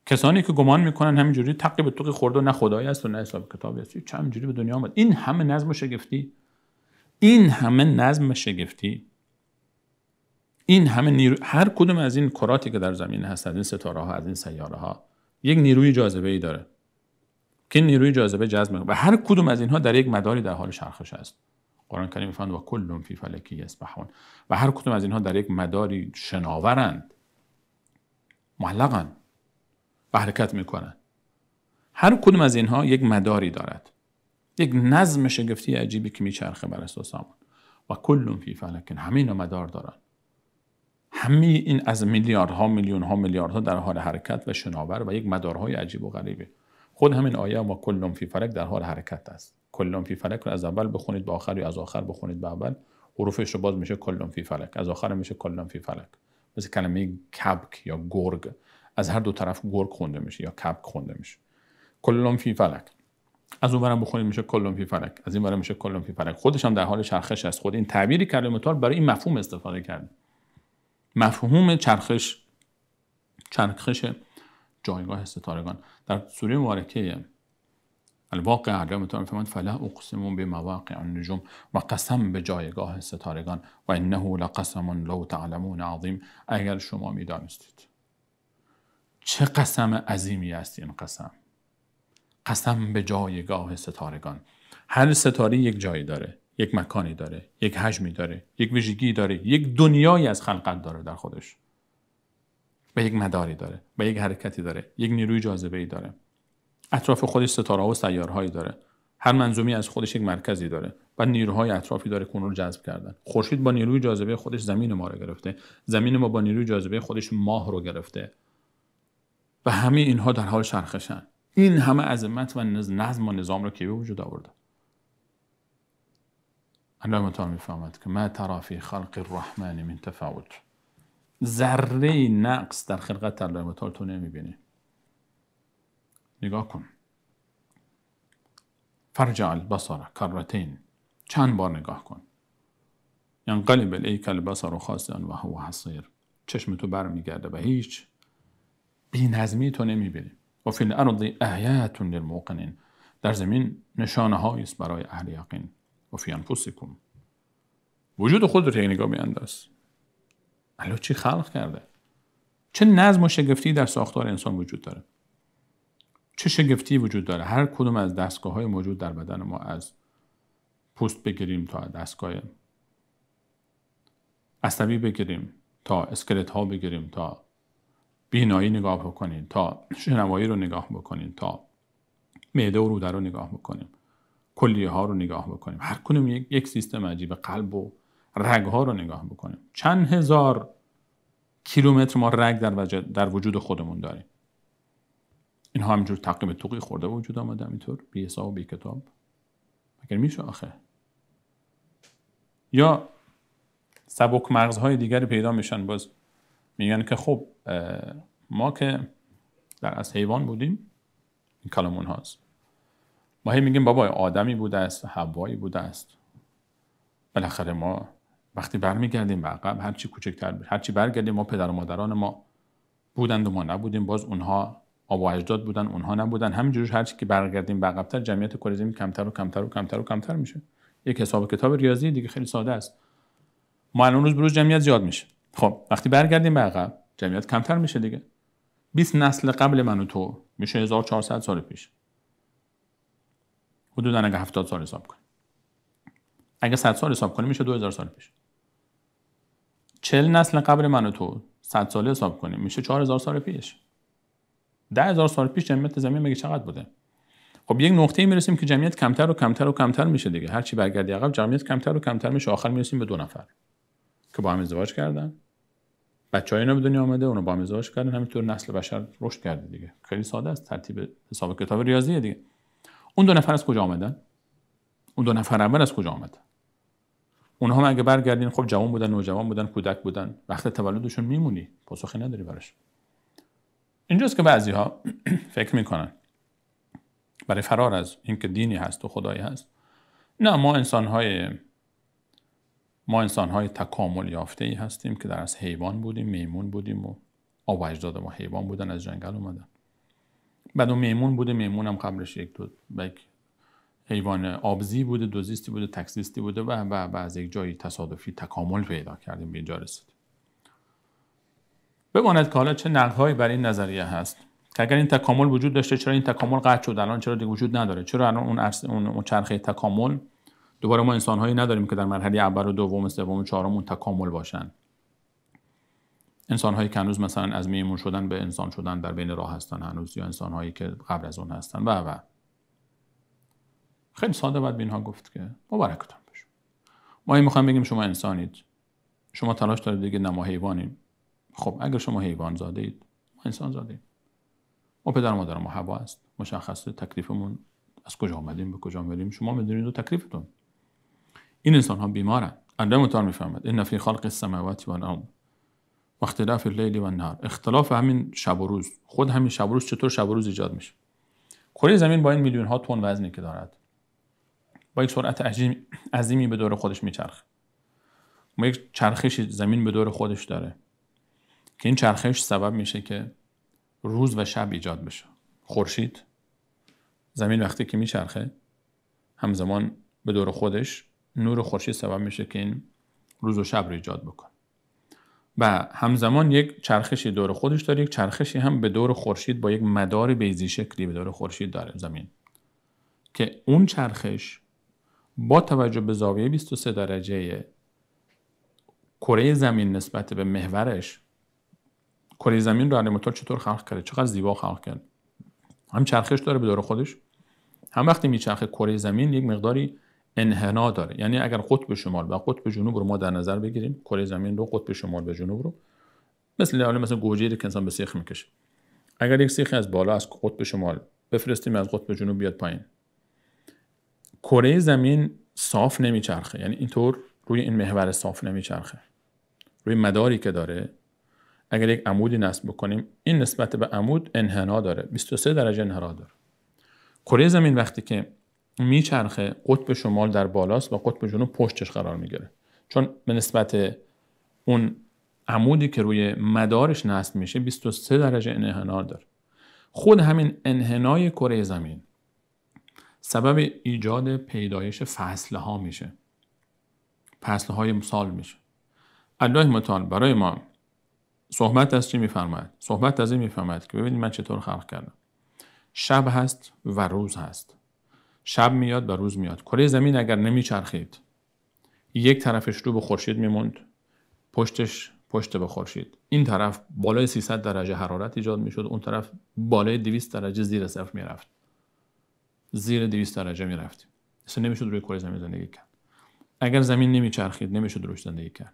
کسانی که گمان میکنن همینجوری تقی به تقی خورده و نه خدایی است و نه حساب کتابی است، چه همینجوری به دنیا آمد. این همه نظم و شگفتی، این همه نظم شگفتی، این همه نیرو، هر کدوم از این کراتی که در زمین هست، از این ستاره ها، از این سیاره ها، یک نیروی جاذبه ای داره که نیروی جاذبه جذب میکنه و هر کدوم از اینها در یک مداری در حال چرخش است. قرآن کریم میفرماید و کل فی فلک یسبحون، و هر کدوم از اینها در یک مداری شناورند، معلقن و حرکت میکنن. هر کدوم از اینها یک مداری دارد، یک نظم شگفتی عجیبی که میچرخه بر اساس آن. و کل فی فلک، همه اینا مدار دارن. همه این از میلیاردها میلیونها میلیاردها در حال حرکت و شناور و یک مدارهای عجیب و غریبه. خود همین آیه و کل فی فلک در حال حرکت است. کل فی فلک رو از اول بخونید به آخر یا از آخر بخونید به اول، حروفش رو باز میشه کل فی فلک، از آخر میشه کل فی فلک. مثل کلمه کبک یا گرگ، از هر دو طرف گرگ خونده میشه یا کبک خونده میشه. کل فی فلک. از اون ورم بخونید میشه کل فی فلک، از این ورم میشه کل فی فلک. خودش هم در حال چرخش است. خود این تعبیری کلمه متعال برای این مفهوم استفاده کرده. مفهوم چرخش جایگاه ستارگان. در سوره مبارکه الواقع الله متعال فرمود فلا اقسم بمواقع النجوم، و قسم به جایگاه ستارگان، و انه لقسم لو تعلمون عظیم. اگر شما میدانستید چه قسم عظیمی است این قسم. قسم به جایگاه ستارگان. هر ستاره یک جایی داره، یک مکانی داره، یک حجمی داره، یک ویژگی داره، یک دنیایی از خلقت داره در خودش، و یک مداری داره، و یک حرکتی داره، یک نیروی جاذبه‌ای داره. اطراف خودش ستاره‌ها و سیاره‌هایی داره. هر منظومی از خودش یک مرکزی داره و نیروهای اطرافی داره که اون رو جذب کردن. خورشید با نیروی جاذبه خودش زمین ما رو گرفته، زمین ما با نیروی جاذبه خودش ماه رو گرفته، و همه اینها در حال چرخشن. این همه عظمت و نظم و نظام رو که به وجود آورده. الله متعال میفهمد که ما ترى فی خلق الرحمن من تفاوت. ذره نقص در خلقت الله متعال تو نمیبینی. نگاه کن. فرجع البصر کرتین، چند بار نگاه کن. ینقلب الیک البصر خاسئا و هو حصیر. چشم تو برمیگرده و هیچ بی‌نظمی تو نمیبینی. و فی الارض آیات للموقنین، در زمین نشانه هایی است برای اهل یقین. و فی انفسکم، وجود خود رو نگاه بیانداز. الله چی خلق کرده؟ چه نظم و شگفتی در ساختار انسان وجود داره؟ چه شگفتی وجود داره؟ هر کدوم از دستگاه‌های موجود در بدن ما، از پوست بگیریم تا دستگاه عصبی بگیریم، تا اسکلت ها بگیریم، تا بینایی نگاه بکنیم، تا شنوایی رو نگاه بکنیم، تا معده و روده رو نگاه بکنیم، کلیه ها رو نگاه بکنیم، هر کدوم یک سیستم عجیب، قلب و رگ ها رو نگاه بکنیم. چند هزار کیلومتر ما رگ در وجود خودمون داریم. اینها همینجور تقیم توقی خورده وجود آمده، همینطور بی حساب و بی کتاب. مگر میشه آخه؟ یا سبک مغزهای دیگری پیدا میشن، باز میگن که خب ما که از حیوان بودیم، این کلام اونهاست. ما هی میگیم بابا آدمی بوده است، حوایی بوده است، بالاخره ما وقتی برمیگردیم به عقب، هر چی کوچکتر بشه، هر چی برگردیم ما پدر و مادران ما بودند و ما نبودیم، باز اونها آبا و اجداد بودن اونها نبودن، همینجوری هر چی که برگردیم به عقب‌تر جمعیت کره زمین کمتر و کمتر و کمتر و کمتر میشه. یک حساب کتاب ریاضی دیگه خیلی ساده است. ما الان روز به روز جمعیت زیاد میشه. خب وقتی برگردیم به عقب جمعیت کمتر میشه دیگه. 20 نسل قبل من و تو میشه 1400 سال پیش. حدوداً اگه 70 سال حساب کنیم. اگه 100 سال حساب کنیم میشه 2000 سال پیش. 40 نسل قبل من و تو 100 ساله حساب کنیم میشه 4000 سال پیش. 10000 سال پیش جمعیت زمین مگه چقدر بوده؟ خب یک نقطه‌ای میرسیم که جمعیت کمتر و کمتر و کمتر میشه دیگه. هر چی برگردی عقب جمعیت کمتر و کمتر میشه، آخر میرسیم به 2 نفر که با هم ازدواج کردن. بچه‌ها اینا به دنیا اومده، اونا با هم ازدواج کردن، همینطور نسل بشر رشد کرده دیگه. خیلی ساده است، ترتیب حساب کتاب ریاضیه دیگه. اون 2 نفر از کجا آمدن؟ اون 2 نفر اول از کجا آمدن؟ اونها هم اگه برگردین خب جوان بودن، نوجوان بودن، کودک بودن، وقت تولدشون میمونی، پاسخی نداری براش. اینجاست که بعضی‌ها فکر میکنن برای فرار از اینکه دینی هست و خدایی هست، نه ما انسان‌های تکامل یافته‌ای هستیم که در از حیوان بودیم، میمون بودیم و آبا و اجداد ما حیوان بودن، از جنگل اومدن. بعد اون میمون بوده، میمون هم قبلش یک حیوان آبزی بوده، دوزیستی بوده، تکزیستی بوده و از یک جایی تصادفی تکامل پیدا کردیم به اینجا رسید. بماند که حالا چه نقدهایی برای این نظریه هست که اگر این تکامل وجود داشته چرا این تکامل قطع شد، الان چرا دیگه وجود نداره، چرا الان اون چرخه تکامل دوباره ما انسان‌هایی نداریم که در مرحله اول و دوم سوم و چهارم اون تکامل باشن. انسان‌هایی که هنوز مثلا از میمون شدن به انسان شدن در بین راه هستن هنوز، یا انسان‌هایی که قبل از اون هستن و خیلی ساده باید به اینها گفت که مبارکتون باشه. ما این می‌خوایم بگیم شما انسانید، شما تلاش دارید دیگه، نه ما حیوانیم. خب اگر شما حیوان زاده اید، ما انسان زاده ایم. ما پدر و مادر ما هوا است، مشخصه تکلیفمون از کجا آمدیم به کجا میریم شما میدونید و تکلیفتون. این انسان ها بیمارن. الله متعال میفهمد ان فی خلق السماوات والارض و اختلاف اللیل و النهار، اختلاف همین شب و روز، خود همین شب و روز چطور شب و روز ایجاد میشه. کره زمین با این میلیون ها تن وزنی که دارد با یک سرعت عظیمی به دور خودش میچرخه. ما یک چرخش زمین به دور خودش داره که این چرخش سبب میشه که روز و شب ایجاد بشه. خورشید، زمین وقتی که میچرخه همزمان به دور خودش، نور خورشید سبب میشه که این روز و شب رو ایجاد بکنه و همزمان یک چرخشی دور خودش داره، یک چرخشی هم به دور خورشید با یک مدار بیضی شکلی به دور خورشید داره زمین، که اون چرخش با توجه به زاویه 23 درجه کره زمین نسبت به محورش، کره زمین رو الله چطور خلق کرده، چقدر زیبا خلق کرد. هم چرخش داره به دور خودش، هم وقتی میچرخه کره زمین یک مقداری انحنا داره. یعنی اگر قطب شمال و قطب جنوب رو ما در نظر بگیریم، کره زمین رو قطب شمال و جنوب رو مثل گوجه‌ای که انسان به سیخ میکشه، اگر یک سیخی از بالا از قطب شمال بفرستیم از قطب جنوب بیاد پایین، کره زمین صاف نمیچرخه، یعنی اینطور روی این محور صاف نمیچرخه. روی مداری که داره اگر یک عمودی نصب بکنیم، این نسبت به عمود انحنا داره، 23 درجه انحنا داره. کره زمین وقتی که میچرخه قطب شمال در بالاست و قطب جنوب پشتش قرار میگیره، چون به نسبت اون عمودی که روی مدارش نصب میشه 23 درجه انحنا داره. خود همین انحنای کره زمین سبب ایجاد پیدایش فصلها میشه، فصلهای سال میشه. الله متعال برای ما صحبت از چی میفرماید؟ صحبت از این میفرماید که ببینید من چطور خلق کردم. شب هست و روز هست، شب میاد و روز میاد. کره زمین اگر نمیچرخید، یک طرفش رو به خورشید میموند، پشتش پشت به خورشید، این طرف بالای 300 درجه حرارت ایجاد میشد، اون طرف بالای 200 درجه زیر صفر میرفت، زیر 200 درجه میرفت، اصلا نمیشد روی کره زمین زندگی کرد. اگر زمین نمیچرخید نمیشد روش زندگی کرد.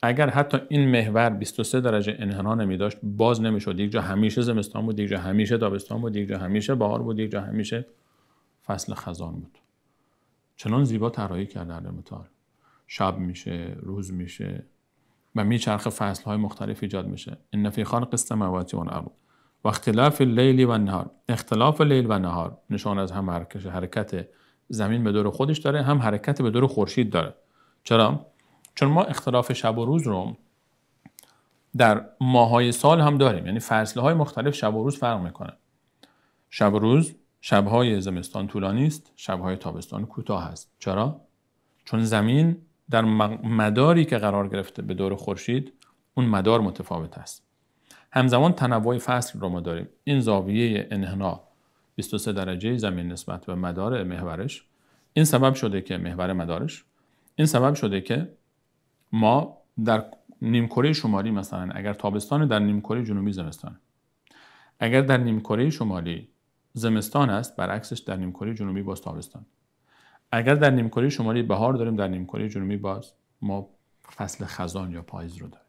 اگر حتی این محور 23 درجه انحنا نمیداشت باز نمیشد. یک جا همیشه زمستان بود، یک جا همیشه تابستان بود، یک جا همیشه بهار بود، یک جا همیشه فصل خزان بود. چنان زیبا طراحی کرده الله متعال. شب میشه، روز میشه و میچرخه، فصلهای مختلف ایجاد میشه. ان فی خلق السماوات والارض و اختلاف اللیل و النهار. اختلاف لیل و نهار نشان از هم حرکت زمین به دور خودش داره، هم حرکت به دور خورشید داره. چرا؟ چون ما اختلاف شب و روز رو در ماهای سال هم داریم، یعنی فصلهای مختلف شب و روز فرق میکنه. شب و روز، شبهای زمستان طولانی است، شبهای تابستان کوتاه است. چرا؟ چون زمین در مداری که قرار گرفته به دور خورشید، اون مدار متفاوت است. همزمان تنوع فصل رو ما داریم. این زاویه انحنا 23 درجه زمین نسبت به مدار محورش، این سبب شده که محور مدارش، این سبب شده که ما در نیمکره شمالی مثلا اگر تابستان، در نیمکره جنوبی زمستان. اگر در نیمکره شمالی زمستان است، برعکسش در نیمکره جنوبی باز تابستان. اگر در نیمکره شمالی بهار داریم، در نیمکره جنوبی باز ما فصل خزان یا پاییز رو داریم.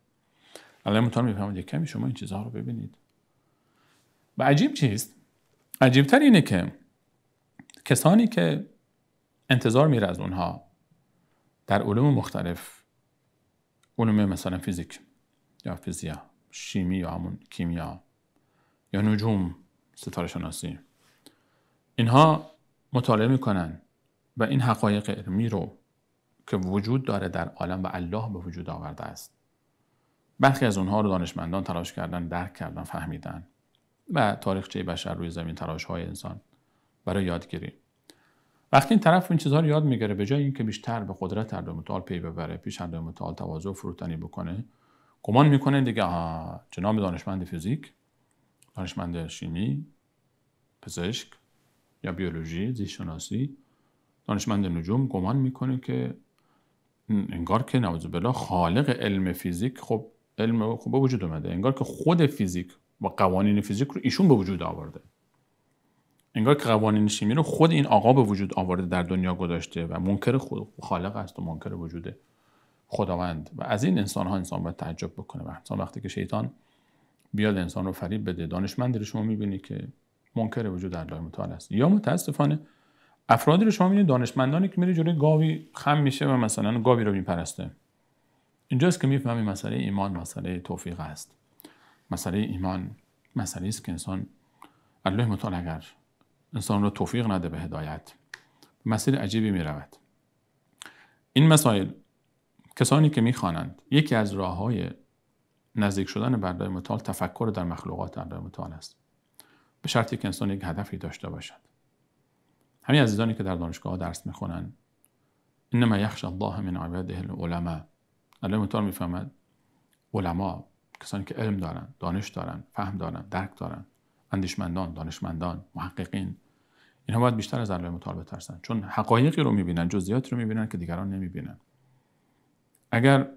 الان متون میفهمید یک کمی شما این چیزها رو ببینید. و عجیب چیست؟ عجیبتر اینه که کسانی که انتظار میره از اونها در علوم مختلف، علوم مثلا فیزیک یا فیزیا، شیمی یا همون کیمیا یا نجوم، ستاره شناسی، اینها مطالعه میکنن و این حقایق علمی رو که وجود داره در عالم و الله به وجود آورده است، برخی از اونها رو دانشمندان تلاش کردن، درک کردن، فهمیدن و تاریخچه بشر روی زمین، تلاش‌های انسان برای یادگیری. وقتی این طرف این چیزها رو یاد میگیره، به جای اینکه بیشتر به قدرت اردو متعال پی ببره، پیش اردو متعال تواضع فروتنی بکنه، گمان میکنه دیگه جناب دانشمند فیزیک، دانشمند شیمی، پزشک یا بیولوژی، زیست شناسی، دانشمند نجوم، گمان میکنه که انگار که نعوذ بالله خالق علم فیزیک خب علم خوب به وجود اومده، انگار که خود فیزیک و قوانین فیزیک رو ایشون به وجود آورده، انگار که قوانین شیمی رو خود این آقا به وجود آورده، در دنیا گذاشته و منکر خالق است و منکر وجود خداوند. و از این انسان باید تعجب بکنه. و انسان وقتی که شیطان بیاد انسان رو فریب بده، دانشمندی رو شما میبینی که منکر وجود الله متعال است، یا متاسفانه افرادی رو شما میبینید، دانشمندانی که میره جلوی گاوی خم میشه و مثلا گاوی رو میپرسته. اینجاست که میفهمی مسئله ایمان مسئله توفیق است. مسئله ایمان مسئله است که انسان، الله متعال اگر انسان رو توفیق نده به هدایت، مسیر عجیبی میرود. این مسائل کسانی که میخوانند، یکی از راههای نزدیک شدن به الله متعال تفکر در مخلوقات الله متعال است، به شرطی که انسان یک هدفی داشته باشد. همین عزیزانی که در دانشگاه درس میخونن، انما یخشی الله من عباده العلماء، الله متعال میفهمد علما، کسانی که علم دارن، دانش دارن، فهم دارن، درک دارن، اندیشمندان، دانشمندان، محققین، اینها باید بیشتر از الله متعال بترسن، چون حقایقی رو میبینن، جزئیاتی رو میبینن که دیگران نمیبینن. اگر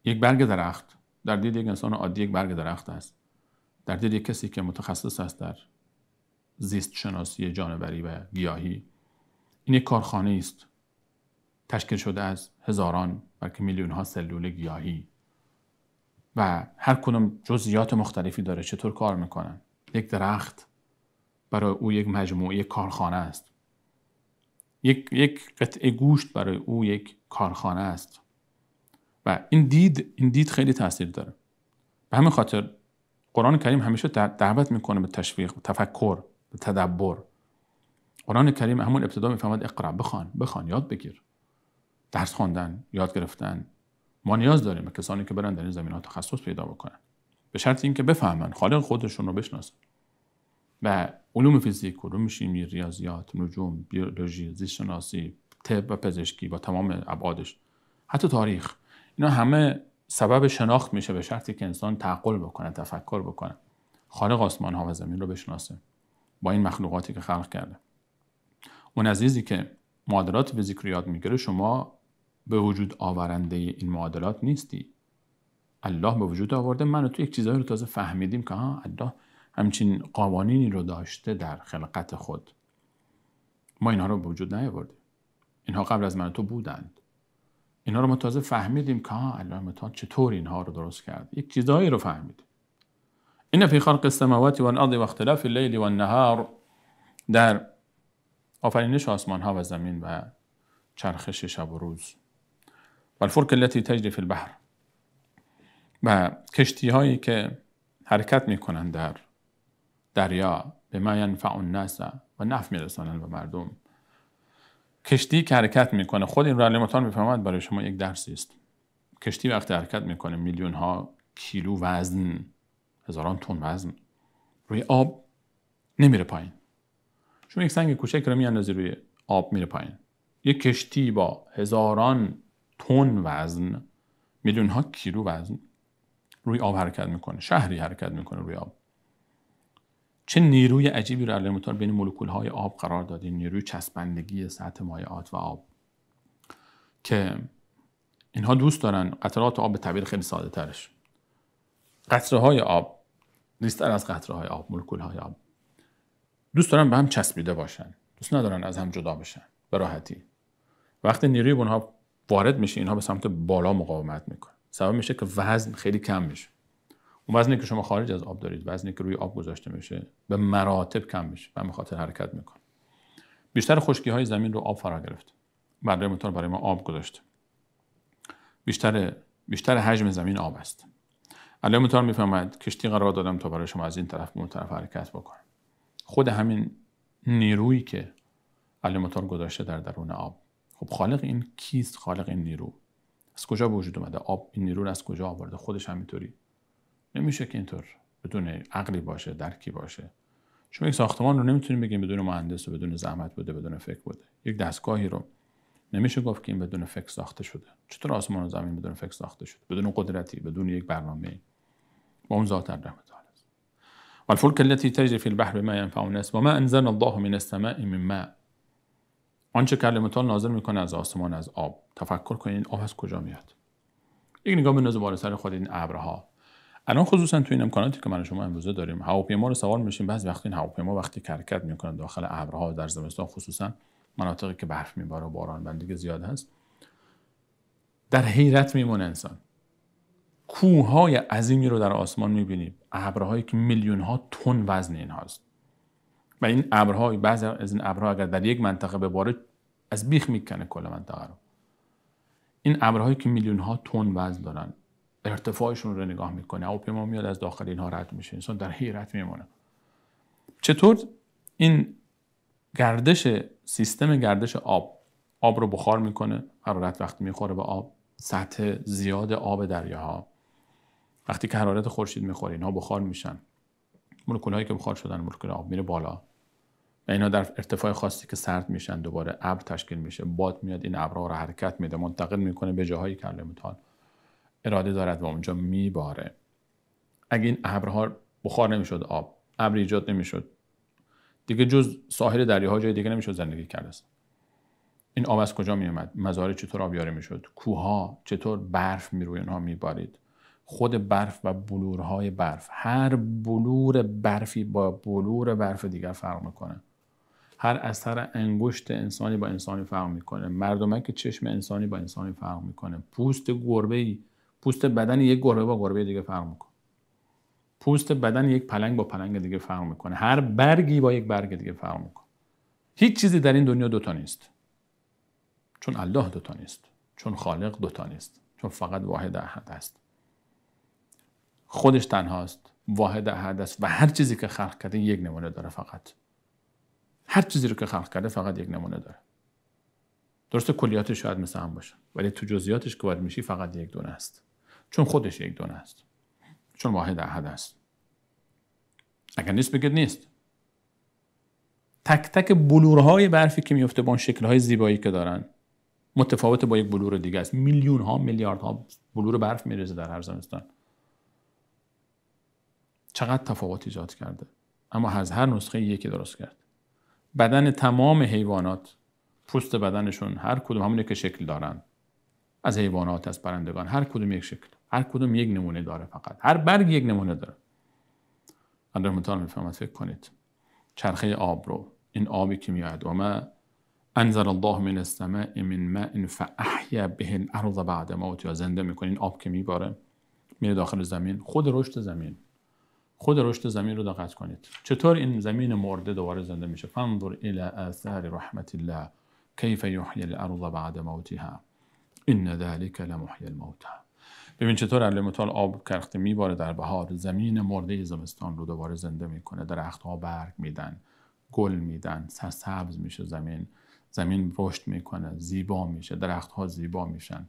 یک برگ درخت در دید یک انسان عادی یک برگ درخت است، در دید یک کسی که متخصص است در زیست شناسی جانوری و گیاهی، این یک کارخانه است تشکیل شده از هزاران بلکه میلیون ها سلول گیاهی و هر کدوم جزئیات مختلفی داره، چطور کار میکنن. یک درخت برای او یک مجموعه، یک کارخانه است. یک قطعه گوشت برای او یک کارخانه است. و این دید خیلی تاثیر داره. به همین خاطر قرآن کریم همیشه دعوت میکنه به تشویق، تفکر، به تدبر. قرآن کریم همون ابتدا میفهمد اقرا، بخوان، یاد بگیر. درس خواندن، یاد گرفتن. ما نیاز داریم به کسانی که برن در این زمینه‌ها تخصص پیدا بکنن، به شرط اینکه بفهمن، خالق خودشون رو بشناسن. و علوم فیزیک، علوم شیمی، ریاضیات، نجوم، بیولوژی، زیست شناسی، طب و پزشکی با تمام ابعادش، حتی تاریخ، اینا همه سبب شناخت میشه به شرطی که انسان تعقل بکنه، تفکر بکنه، خالق آسمان ها و زمین رو بشناسه با این مخلوقاتی که خلق کرده. اون عزیزی که معادلات فیزیک رو یاد میگیره، شما به وجود آورنده این معادلات نیستی. الله به وجود آورده. من و تو یک چیزایی رو تازه فهمیدیم که الله همچین قوانینی رو داشته در خلقت خود. ما اینها رو به وجود نیاوردیم. اینها قبل از من و تو بودند. اینها رو ما تازه فهمیدیم که الله متعال چطور اینها رو درست کرد. یک چیزایی رو فهمیدیم. این فی خلق السماوات والارض و اختلاف اللیل والنهار، در آفرینش آسمان ها و زمین و چرخش شب و روز، و الفلک التي تجری فی البحر، و کشتی هایی که حرکت میکنند در دریا، به ما ینفع الناس و نفع میرسانند به مردم. کشتی که حرکت میکنه، خود این رو الله متعال میفهمد برای شما یک درسی است. کشتی وقتی حرکت میکنه میلیون ها کیلو وزن، هزاران تن وزن روی آب نمیره پایین. شما یک سنگ کوچک رو میاندازی روی آب میره پایین. یک کشتی با هزاران تن وزن، میلیون ها کیلو وزن روی آب حرکت میکنه، شهری حرکت میکنه روی آب. چه نیروی عجیبی رو علیه متعال بین مولکول های آب قرار دادیم، نیروی چسبندگی سطح مایعات و آب که اینها دوست دارن قطرات آب به تعبیر خیلی ساده ترش، قطره های آب، ریزتر از قطره های آب، مولکول های آب دوست دارن به هم چسبیده باشن، دوست ندارن از هم جدا بشن به راحتی. وقتی نیروی به اونها وارد میشه اینها به سمت بالا مقاومت میکنن، سبب میشه که وزن خیلی کم میشه. اون وزنی که شما خارج از آب دارید، وزنی که روی آب گذاشته میشه به مراتب کم میشه و به خاطر حرکت میکنه. بیشتر خشکی های زمین رو آب فرا گرفت. برای متعال برای ما آب گذاشته. بیشتر حجم زمین آب است. علیه متعال میفهمد کشتی قرار دادم تا برای شما از این طرف به اون طرف حرکت بکنه. خود همین نیرویی که علیه متعال گذاشته در درون آب، خب خالق این کیست؟ خالق این نیرو از کجا به وجود اومده؟ آب این نیرو رو از کجا آورده؟ خودش همینطوری نمیشه که اینطور بدون عقلی باشه، درکی باشه. شما یک ساختمان رو نمیتونید بگین بدون مهندس و بدون زحمت بوده، بدون فکر بوده. یک دستگاهی رو نمیشه گفت که این بدون فکر ساخته شده. چطور آسمان و زمین بدون فکر ساخته شده؟ بدون قدرتی، بدون یک برنامه‌ای. با اون ذات رحمت الله است. والفلك التي تجري في البحر بما ينفع الناس وما انزلنا الله من السماء من ماء. آنچه که الله تعالی نازل میکنه از آسمان، از آب. تفکر کنید این آب از کجا میاد؟ یک نگاه بندازید بالا سر خود این ابرها. الان خصوصا تو این امکاناتی که من شما امروزه داریم، هواپیما رو سوار میشیم، بعضی وقت این هواپیما وقتی حرکت میکنه داخل ابرها در زمستان، خصوصا مناطقی که برف میباره و باران بندگی زیاد هست، در حیرت میمونه انسان. کوههای عظیمی رو در آسمان میبینیم، ابرهایی که میلیون ها تن وزن اینهاست و این ابرها، بعضی از این ابرها اگر در یک منطقه بباره از بیخ میکنه کل منطقه رو. این ابرهایی که میلیون ها تن وزن دارن، ارتفاعشون رو نگاه میکنه، هواپیما میاد از داخل اینها رد میشه، انسان در حیرت میمونه. چطور این سیستم گردش آب رو بخار میکنه، حرارت وقتی میخوره به آب، سطح زیاد آب دریاها وقتی که حرارت خورشید میخوره اینها بخار میشن، مولکول‌هایی که بخار شدن مولکول آب میره بالا و اینا در ارتفاع خاصی که سرد میشن دوباره ابر تشکیل میشه، باد میاد این ابرها رو حرکت میده، منتقل میکنه به جاهایی که الله تعالی اراده دارد و اونجا میباره. اگه این ابرها بخار نمیشد، آب ابر ایجاد نمیشد، دیگه جز ساحل دریاها جای دیگه نمیشد زندگی کرد. این آب از کجا میومد؟ مزارع چطور آبیاری میشد؟ کوهها چطور برف روی اونها میبارید؟ خود برف و بلورهای برف، هر بلور برفی با بلور برف دیگر فرق میکنه. هر اثر انگشت انسانی با انسانی فرق میکنه. مردمک چشم انسانی با انسانی فرق میکنه. پوست بدن یک گربه با گربه دیگه فرق میکنه. پوست بدن یک پلنگ با پلنگ دیگه فرق میکنه. هر برگی با یک برگ دیگه فرق میکنه. هیچ چیزی در این دنیا دوتا نیست. چون الله دوتا نیست. چون خالق دوتا نیست. چون فقط واحد احد است. خودش تنهاست، واحد احد است و هر چیزی که خلق کرده یک نمونه داره. فقط هر چیزی رو که خلق کرده فقط یک نمونه داره. درسته کلیاتش شاید مثل هم باشه ولی تو جزئیاتش که وارد میشی فقط یک دونه است. چون خودش یک دونه است. چون واحد احد است. اگر نیست بگید نیست. تک تک بلورهای برفی که میفته با اون شکل‌های زیبایی که دارن متفاوت با یک بلور دیگه است. میلیون ها میلیارد ها بلور برف میریزه در هر زمستان. چقدر تفاوت ایجاد کرده. اما از هر نسخه یکی درست کرد. بدن تمام حیوانات، پوست بدنشون هر کدوم همونه که شکل دارن. از حیوانات، از پرندگان، هر کدوم یک شکل، هر کدوم یک نمونه داره. فقط هر برگ یک نمونه داره. الله متعال میفهمد. فکر کنید چرخه آب رو، این آبی که میاد و ما انزل الله من السماء من ماء فاحیا به الارض بعد موتها، زنده میکنه. این آب که میباره میره داخل زمین، خود رشد زمین رو دقت کنید. چطور این زمین مرده دوباره زنده میشه. فانظر الى آثار رحمت الله کیف یحیی الارض بعد موتها ان ذلك لمحیی الموتى. ببین چطور الله متعال آب کرخته میباره در بهار، زمین مرده زمستان رو دوباره زنده میکنه. درختها برگ میدن، گل میدن، سرسبز میشه زمین رشد میکنه، زیبا میشه، درختها زیبا میشن.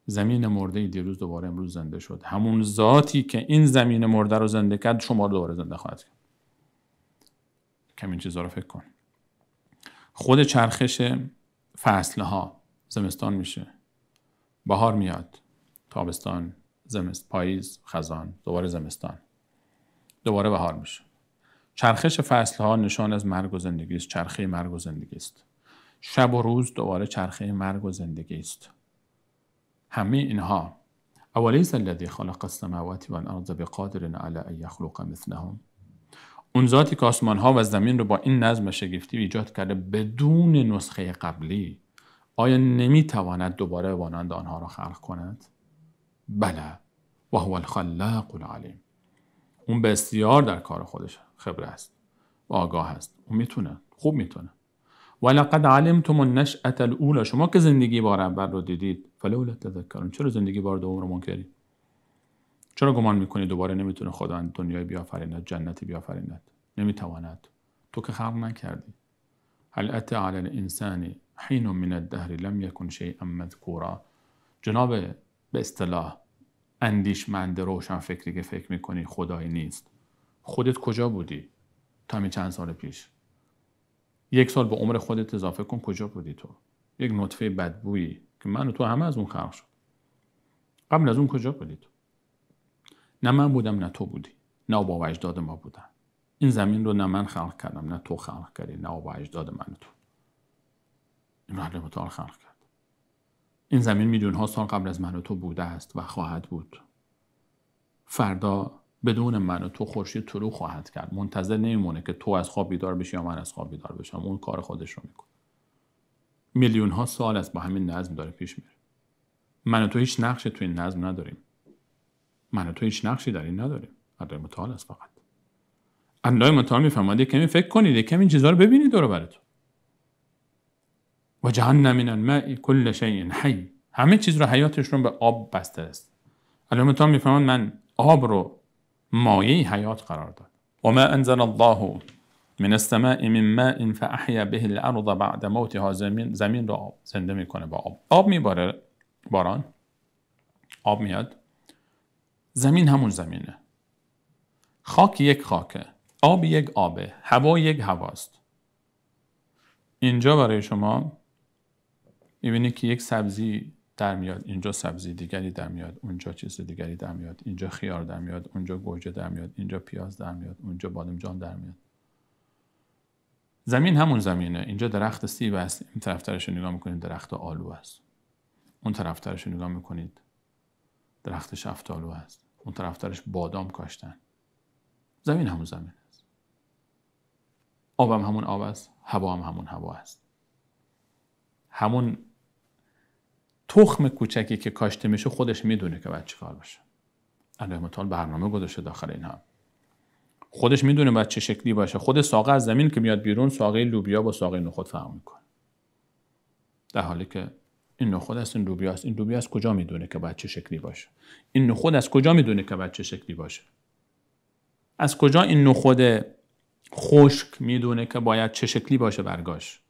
زمین مرده دیروز دوباره امروز زنده شد. همون ذاتی که این زمین مرده رو زنده کرد شما رو دوباره زنده خواهد کرد. کم این چیزا رو فکر کن. خود چرخش فصلها، زمستان میشه، بهار میاد، تابستان، پاییز، خزان، دوباره زمستان، دوباره بهار میشه. چرخش فصلها نشان از مرگ و زندگی است، چرخه مرگ و زندگی است. شب و روز دوباره چرخه مرگ و زندگی است. همه اینها اولیس الذی خلق السماوات والارض بقادر علی ان یخلق مثلهم، اون ذاتی که آسمان ها و زمین رو با این نظم شگفتی ایجاد کرده بدون نسخه قبلی، آیا نمیتواند دوباره مانند آنها را خلق کند؟ بله، و هو الخلاق العلیم. اون بسیار در کار خودش خبره است و آگاه است. اون میتونه، خوب میتونه. ولقد علمتم النشأة الاولى، شما که زندگی بار اول رو دیدید، فلولا تذکرون، چرا زندگی بار دوم رو منکرید؟ چرا گمان میکنید دوباره نمیتونه خداوند دنیای بیافریند، جنتی بیافریند؟ نمیتواند. تو که خلق نکردی. هل اتى على الانسان حین من الدهر لم یکن شیئا مذکورا. جناب به اصطلاح اندیشمند روشن فکری که فکر میکنی خدایی نیست، خودت کجا بودی تا همین چند سال پیش؟ 1 سال به عمر خودت اضافه کن، کجا بودی تو؟ یک نطفه بدبویی که من و تو همه از اون خلق شد. قبل از اون کجا بودی تو؟ نه من بودم نه تو بودی، نه آبا و اجداد ما بودن. این زمین رو نه من خلق کردم نه تو خلق کردی، نه آبا و اجداد من و تو. این رو الله متعال خلق کرد. این زمین میلیون ها سال قبل از من و تو بوده است و خواهد بود. فردا بدون من و تو خورشید طلوع خواهد کرد. منتظر نمیمونه که تو از خواب بیدار بشی یا من از خواب بیدار بشم. اون کار خودش رو میکنه. میلیون ها سال است با همین نظم داره پیش میره. من و تو هیچ نقشی تو این نظم نداریم. من و تو هیچ نقشی در این نداریم. الله متعال است فقط. الله متعال میفهمه کمی فکر کنید، کمی این چیزا رو ببینید دور و براتون. و جعلنا من الماء كل شيء حی، همه چیز رو حیاتش رو به آب بسته است. الله متعال میفهمه من آب رو مایه حیات قرار داد. و ما انزل الله من السماء من ماء فاحیا به الارض بعد موتها، زمین رو زنده میکنه با آب. آب میباره، باران، آب میاد، زمین همون زمینه، خاک یک خاکه، آب یک آبه، هوا یک هواست. اینجا برای شما میبینید که یک سبزی در میاد، اینجا سبزی دیگری در میاد، اونجا چیز دیگری در میاد، اینجا خیار در میاد، اونجا گوجه در میاد، اینجا پیاز در میاد، اونجا بادمجان در میاد. زمین همون زمینه. اینجا درخت سیب است، این طرفترش رو نگاه میکنید درخت آلو است. اون طرفترش رو نگاه میکنید درخت شفتالو است. اون طرفترش بادام کاشتن. زمین همون زمین است. آب هم همون آب است، هوا هم همون هوا است. همون تخم کوچکی که کاشته میشه خودش میدونه که باید چی کار باشه. الله متعال برنامه گذاشته داخل اینها. خودش میدونه باید چه شکلی باشه. خود ساقه از زمین که میاد بیرون ساقه لوبیا با ساقه نخود فرق میکنه. در حالی که این نخود است، این لوبیا است. این لوبیا از کجا میدونه که باید چه شکلی باشه؟ این نخود از کجا میدونه که باید چه شکلی باشه؟ از کجا این نخود خشک میدونه که باید چه شکلی باشه برگاش؟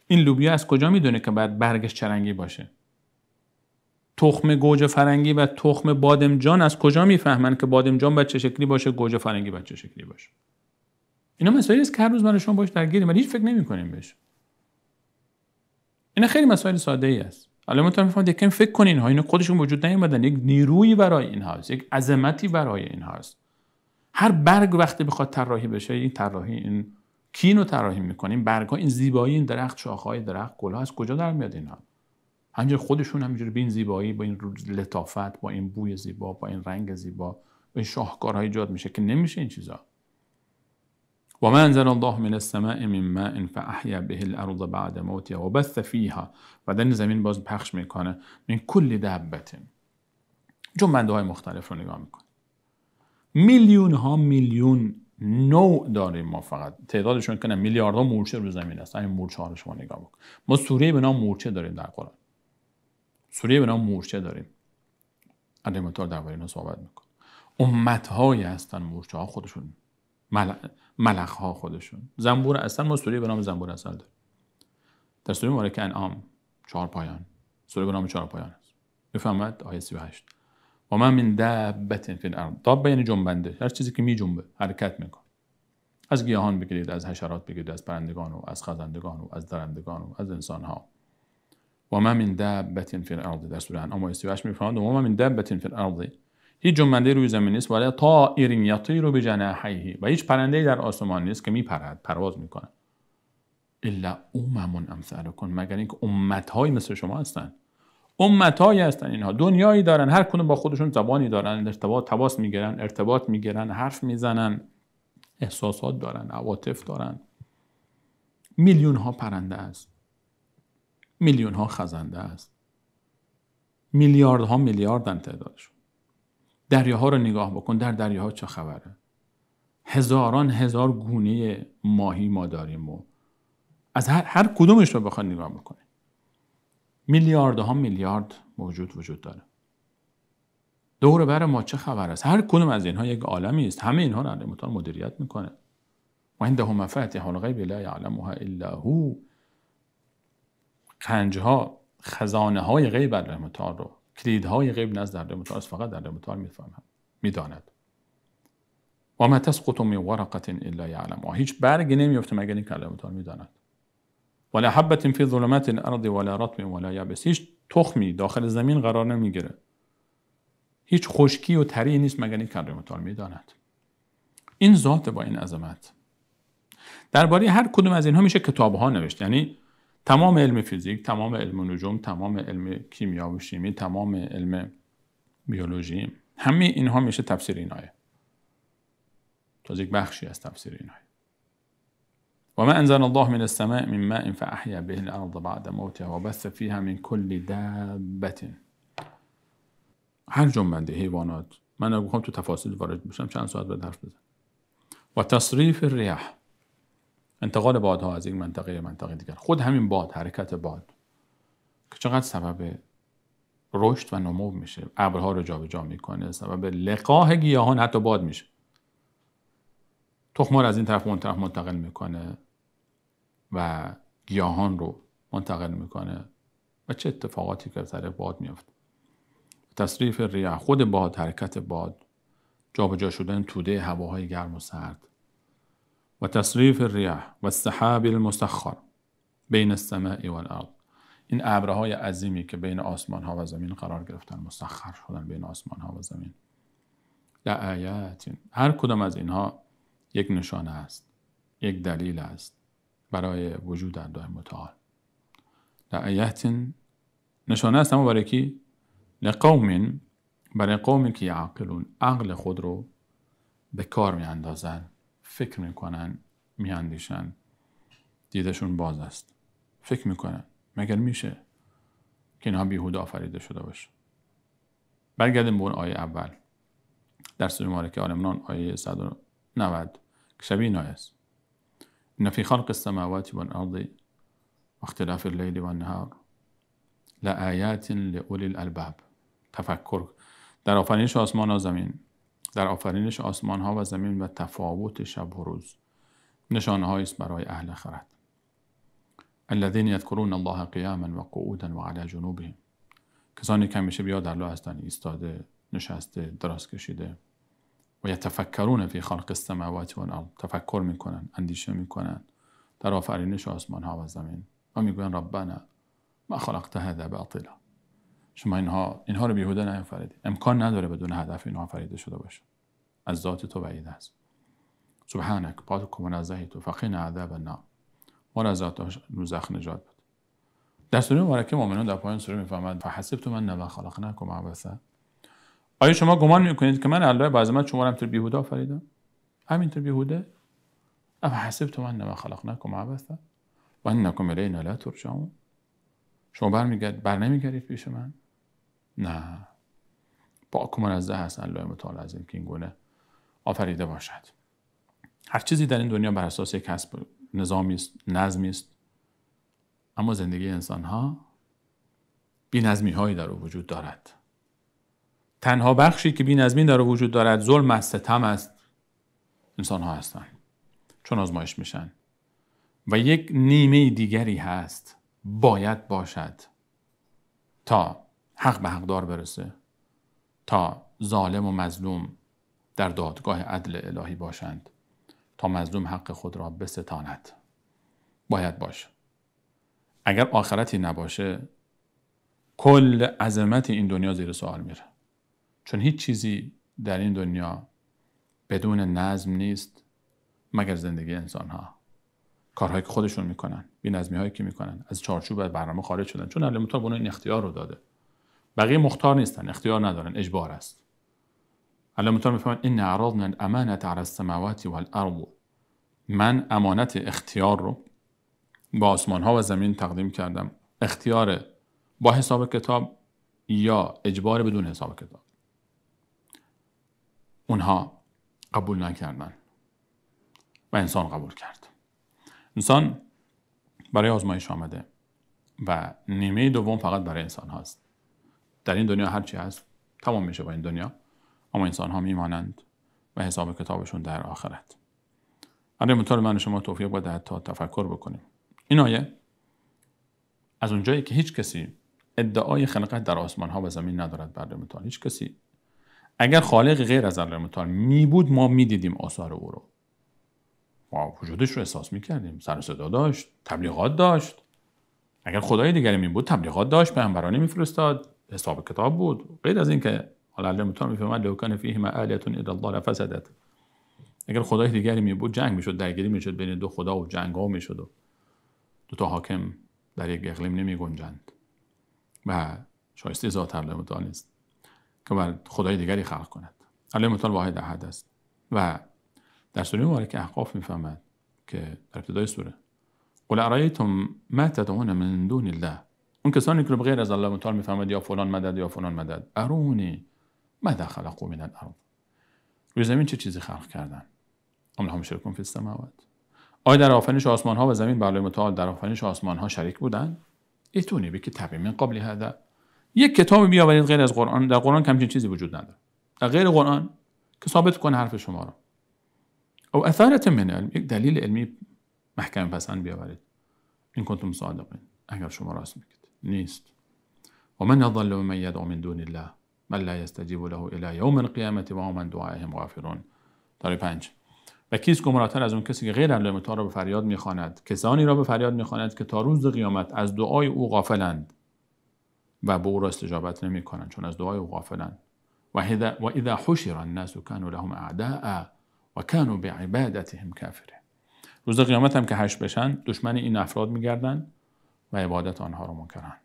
این لوبیا از کجا میدونه که باید برگش چه رنگی باشه؟ تخم گوجه فرنگی و تخم بادمجان از کجا میفهمن که بادمجان باید چه شکلی باشه، گوجه فرنگی باید چه شکلی باشه؟ اینا مسائلی است که هر روز من و شما باش درگیریم ولی هیچ فکر نمی‌کنیم بهش. اینا خیلی مسائل ساده‌ای است. حالا متأ می‌فهمید یکم فکر کنین اینها، اینا خودشون وجود نیومدن، یک نیرویی برای اینها است، یک عظمتی برای اینها است. هر برگ وقتی بخواد طراحی بشه، این طراحی این کینو طراحی می‌کنیم، برگ‌ها، این زیبایی، این درخت، شاخه‌های درخت، گل‌ها از کجا در میاد اینها؟ همینجور خودشون همینجور به این زیبایی، با این لطافت، با این بوی زیبا، با این رنگ زیبا، با این شاهکارها ایجاد میشه که نمیشه این چیزا. و ما انزل الله من السماء من ماء فاحیا به الارض بعد موتها وبث فيها، و در زمین باز پخش میکنه من کل دابه، جنبنده های مختلف رو نگاه میکنه. میلیون ها میلیون نوع داریم ما، فقط تعدادشون کنه میلیاردها مورچه رو زمین است. همین مورچه ها رو شما نگاه بکن. ما سوره به نام مورچه داریم در قرآن. سوره به نام مورچه داریم. الله متعال درباره اینا صحبت میکنه. امت‌هایی هستن مورچه ها خودشون، ملخ ها خودشون. زنبور عسل، ما سوره به نام زنبور عسل داریم. در سوره مبارکه انعام 4 پایان، سوره به نام 4 پایان است. بفهمد آیه 38 و ما من دابة فی الارض. دابه یعنی جنبنده، هر چیزی که می جنبه، حرکت میکنه. از گیاهان بگیرید، از حشرات بگیرید، از پرندگان و از خزندگان و از درندگان و از انسان ها. و ما من دابة فی الارض در سوره انعام 38 میفرماید و ما من دابة فی الارض، هیچ جنبنده روی زمین نیست، ولا طائر یطیر بجناحیه، و هیچ پرنده‌ای در آسمان نیست که میپرد، پرواز میکنه، الا امم امثالکم، مگر اینکه امت‌های مثل شما هستند. امت‌هایی هستند اینها، دنیایی دارن، هر کدوم با خودشون زبانی دارن، تماس میگیرن، ارتباط میگیرن، حرف میزنن، احساسات دارن، عواطف دارن. میلیون ها پرنده است، میلیون ها خزنده است، میلیاردها میلیاردن تعدادشون. دریاها رو نگاه بکن، در دریاها چه خبره؟ هزاران هزار گونه ماهی ما داریم و از هر کدومش رو بخواد نگاه بکنی میلیاردها میلیارد موجود وجود داره. دور بر ما چه خبر است؟ هر کدوم از اینها یک عالمی است، همه اینها رو الله متعال مدیریت میکنه. و عنده مفاتیح الغیب لا یعلمها الا هو، کنجها، خزانه های غیب الله متعال رو، کلیدهای غیب نزد الله متعال فقط الله متعال میفهمد، میداند. و ما تسقط من ورقه الا یعلمها، هیچ برگی نمیفته مگر اینکه الله متعال میداند. ولا حبة فی ظلمات الارض ولا رطب ولا یابس، هیچ تخمی داخل زمین قرار نمیگیره، هیچ خشکی و تری نیست مگر اینکه الله متعال میداند. این ذات با این عظمت. درباره هر کدوم از اینها میشه کتابها نوشت، یعنی تمام علم فیزیک، تمام علم نجوم، تمام علم کیمیا و شیمی، تمام علم بیولوژی، همه اینها میشه تفسیر این آیه، تا یک بخشی از تفسیر این آیه. و ما انزل الله من السماء من ماء فاحیا به الارض بعد موتها و بث فیها من کل دابة. هر جنبنده، حیوانات، من نمیخوام تو تفاصیل وارد بشم، چند ساعت بعد حرف بزنم. و تصریف الریاح، انتقال بادها از یک منطقه منطقه دیگر. خود همین باد، حرکت باد که چقدر سبب رشد و نمو میشه، ابرها رو جابجا میکنه، سبب لقاح گیاهان حتی باد میشه، تخم‌ها رو از این طرف اون طرف منتقل میکنه و گیاهان رو منتقل میکنه و چه اتفاقاتی که سر باد میفته. تصریف ریاح، خود باد، حرکت باد، جابجا شدن توده هواهای گرم و سرد. و تصریف ریاح و السحاب المسخر بین السماء والارض، این ابرهای عظیمی که بین آسمان ها و زمین قرار گرفتن، مسخر شدن بین آسمان ها و زمین. لآیات، هر کدام از اینها یک نشانه است، یک دلیل است برای وجود الله متعال. لآیات نشانه است، اما برای کی؟ لقوم، برای قومی که یعقلون، عقل خود رو به کار می اندازن، فکر میکنن، میاندیشن، دیدشون باز است، فکر میکنن مگر میشه که اینها بیهوده آفریده شده باشه. برگردیم به اون آیه اول در سوره مبارکه آل عمران، آیه 190 که شبیه این آیه است. ان فی خلق السماوات والارض و اختلاف اللیل والنهار لآیات لأولی الالباب. تفکر در آفرینش آسمان و زمین، در آفرینش آسمان ها و زمین و تفاوت شب و روز نشانه هایی است برای اهل خرد. الذين يذكرون الله قیاما و قعودا و علی جنوبهم، کسانی که همیشه بیاد الله هستند، ایستاده، نشسته، دراز کشیده. و یتفکرون فی خلق السماوات والارض، تفکر میکنن، اندیشه میکنن در آفرینش آسمان ها و زمین و میگوین ربنا ما خلقت هذا باطلا، شما اینها رو بیهوده نیافریدی، امکان نداره بدون هدف اینها آفریده شده باشه، از ذات تو بعید است. سبحانك، پاک و منزهی تو، فقنا عذاب النار، ما را از دوزخ نجات بده. در سوره مبارکه مؤمنون در پایان سوره میفرماد فحسبتم انما خلقناکم عبثا، آیا شما گمان میکنید که من الله با عظمت شما را همینطور بیهوده آفریدم؟ همینطور بیهوده؟ افحسبتم انما خلقناکم عبثا و انکم الینا لا ترجعون، شما بر نمیگردید پیش من؟ نه، پاک و منزه است الله متعال از اینکه این گونه آفریده باشد. هر چیزی در این دنیا بر اساس یک کسب نظامی است، نظمی است، اما زندگی انسان ها بی‌نظمی هایی در وجود دارد. تنها بخشی که بی‌نظمی در وجود دارد ظلم است، ستم است، انسان ها هستند، چون آزمایش میشن. و یک نیمه دیگری هست باید باشد تا حق به حقدار برسه، تا ظالم و مظلوم در دادگاه عدل الهی باشند، تا مظلوم حق خود را بستاند. باید باشه. اگر آخرتی نباشه کل عظمت این دنیا زیر سوال میره، چون هیچ چیزی در این دنیا بدون نظم نیست مگر زندگی انسان ها. کارهایی که خودشون میکنن، بی‌نظمی هایی که میکنن، از چارچوب برنامه خارج شدن، چون الله متعال به اونها این اختیار رو داده. بقیه مختار نیستن، اختیار ندارن، اجبار است. الله متعال میفرماید ان عرضنا الامانه علی السماوات والارض، من امانت اختیار رو با آسمان ها و زمین تقدیم کردم. اختیار با حساب کتاب یا اجبار بدون حساب کتاب. اونها قبول نکردن و انسان قبول کرد. انسان برای آزمایش آمده و نیمه دوم فقط برای انسان هاست. در این دنیا هرچی هست تمام میشه با این دنیا، اما انسان ها میمانند و حساب کتابشون در آخرت. الله متعال من شما توفیق بده تا تفکر بکنیم. این آیه از اونجایی که هیچ کسی ادعای خلقت در آسمان ها و زمین ندارد بر الله متعال، هیچ کسی، اگر خالق غیر از الله متعال می بود ما میدیدیم آثار او رو، ما وجودش رو احساس میکردیم، سر و صدا داشت، تبلیغات داشت. اگر خدای دیگری می بود تبلیغات داشت، پیامبرانی میفرستاد، حساب کتاب بود. غیر از این که الله متعال میفرماید لو کان فیهما آلیة الا الله لفسدت، اگر خدای دیگری می بود جنگ میشد، درگیری میشد بین دو خدا و جنگ ها میشد و دو تا حاکم در یک اقلیم نمی گنجند و شایسته ذات الله متعال نیست که بر خدای دیگری خلق کند. الله متعال واحد احد است. و در سوره مبارکه احقاف میفهمد که در ابتدای سوره قل ارایتم ما تدعون من دون الله، اون کسانی که بغیر از الله متعال میفهمد یا فلان مدد یا فلان مدد، ارونی ماذا خلقوا من الارض، روی زمین چه چیزی خلق کردن، ام لهم شرک فی السماوات، آیا در آفرینش آسمان ها و زمین با الله متعال در آفرینش آسمان ها شریک بودند؟ ایتونی بکتاب من قبل هذا، یک کتاب بیاورید غیر از قرآن. در قرآن همچین چیزی وجود نداره، در غیر قرآن که ثابت کنه حرف شما را. او اثارت من علم، یک دلیل علمی محکم پسند بیاورید. این کنتم صادقین، اگر شما راست میگید. نیست. و من اضل ممن یدعو من دون الله من لا یستجیب له الی یوم القیامة و هم من دعائهم غافلون. تاره 5. و کیست گمراه‌تر از اون کسی که غیر الله متعال را به فریاد میخواند، کسانی را به فریاد میخواند که تا روز قیامت از دعای او غافلند و به او را استجابت نمیکنند، چون از دعای او غافلند. و اذا حشر الناس كانوا لهم اعداء و كانوا بعبادتهم کافرین. روز قیامت هم که حشر بشن دشمن این افراد میگردن و عبادت آنها را منکرن.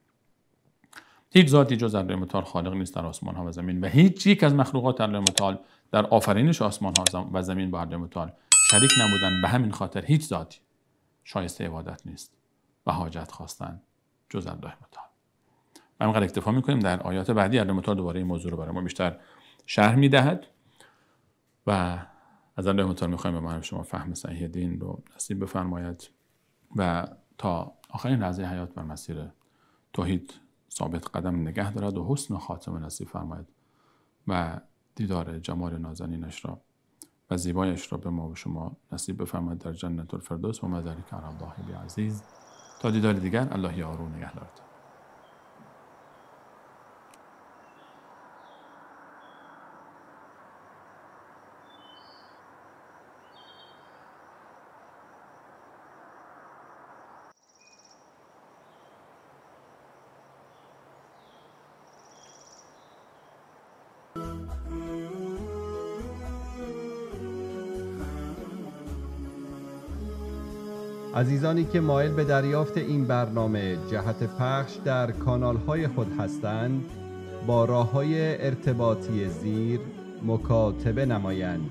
هیچ ذاتی جز الله متعال خالق نیست در آسمان ها و زمین و هیچ یک از مخلوقات الله متعال در آفرینش آسمان ها و زمین با الله متعال شریک نبودن. به همین خاطر هیچ ذاتی شایسته عبادت نیست و حاجت خواستن جز الله متعال. و همینقدر اکتفا میکنیم. در آیات بعدی الله متعال دوباره این موضوع رو برای ما بیشتر شرح میدهد و از الله متعال میخوایم به ما شما فهم صحیح دین رو نصیب بفرماید و تا آخرین لحظه حیات بر مسیر توحید ثابت قدم نگه دارد و حسن خاتمه نصیب فرماید و دیدار جمال نازنینش را و زیبایش را به ما و شما نصیب بفرماید در جنت الفردوس و ما ذلک علی الله بعزیز. تا دیدار دیگر، الله یار و نگهدارتان. عزیزانی که مایل به دریافت این برنامه جهت پخش در کانال‌های خود هستند با راه‌های ارتباطی زیر مکاتبه نمایند.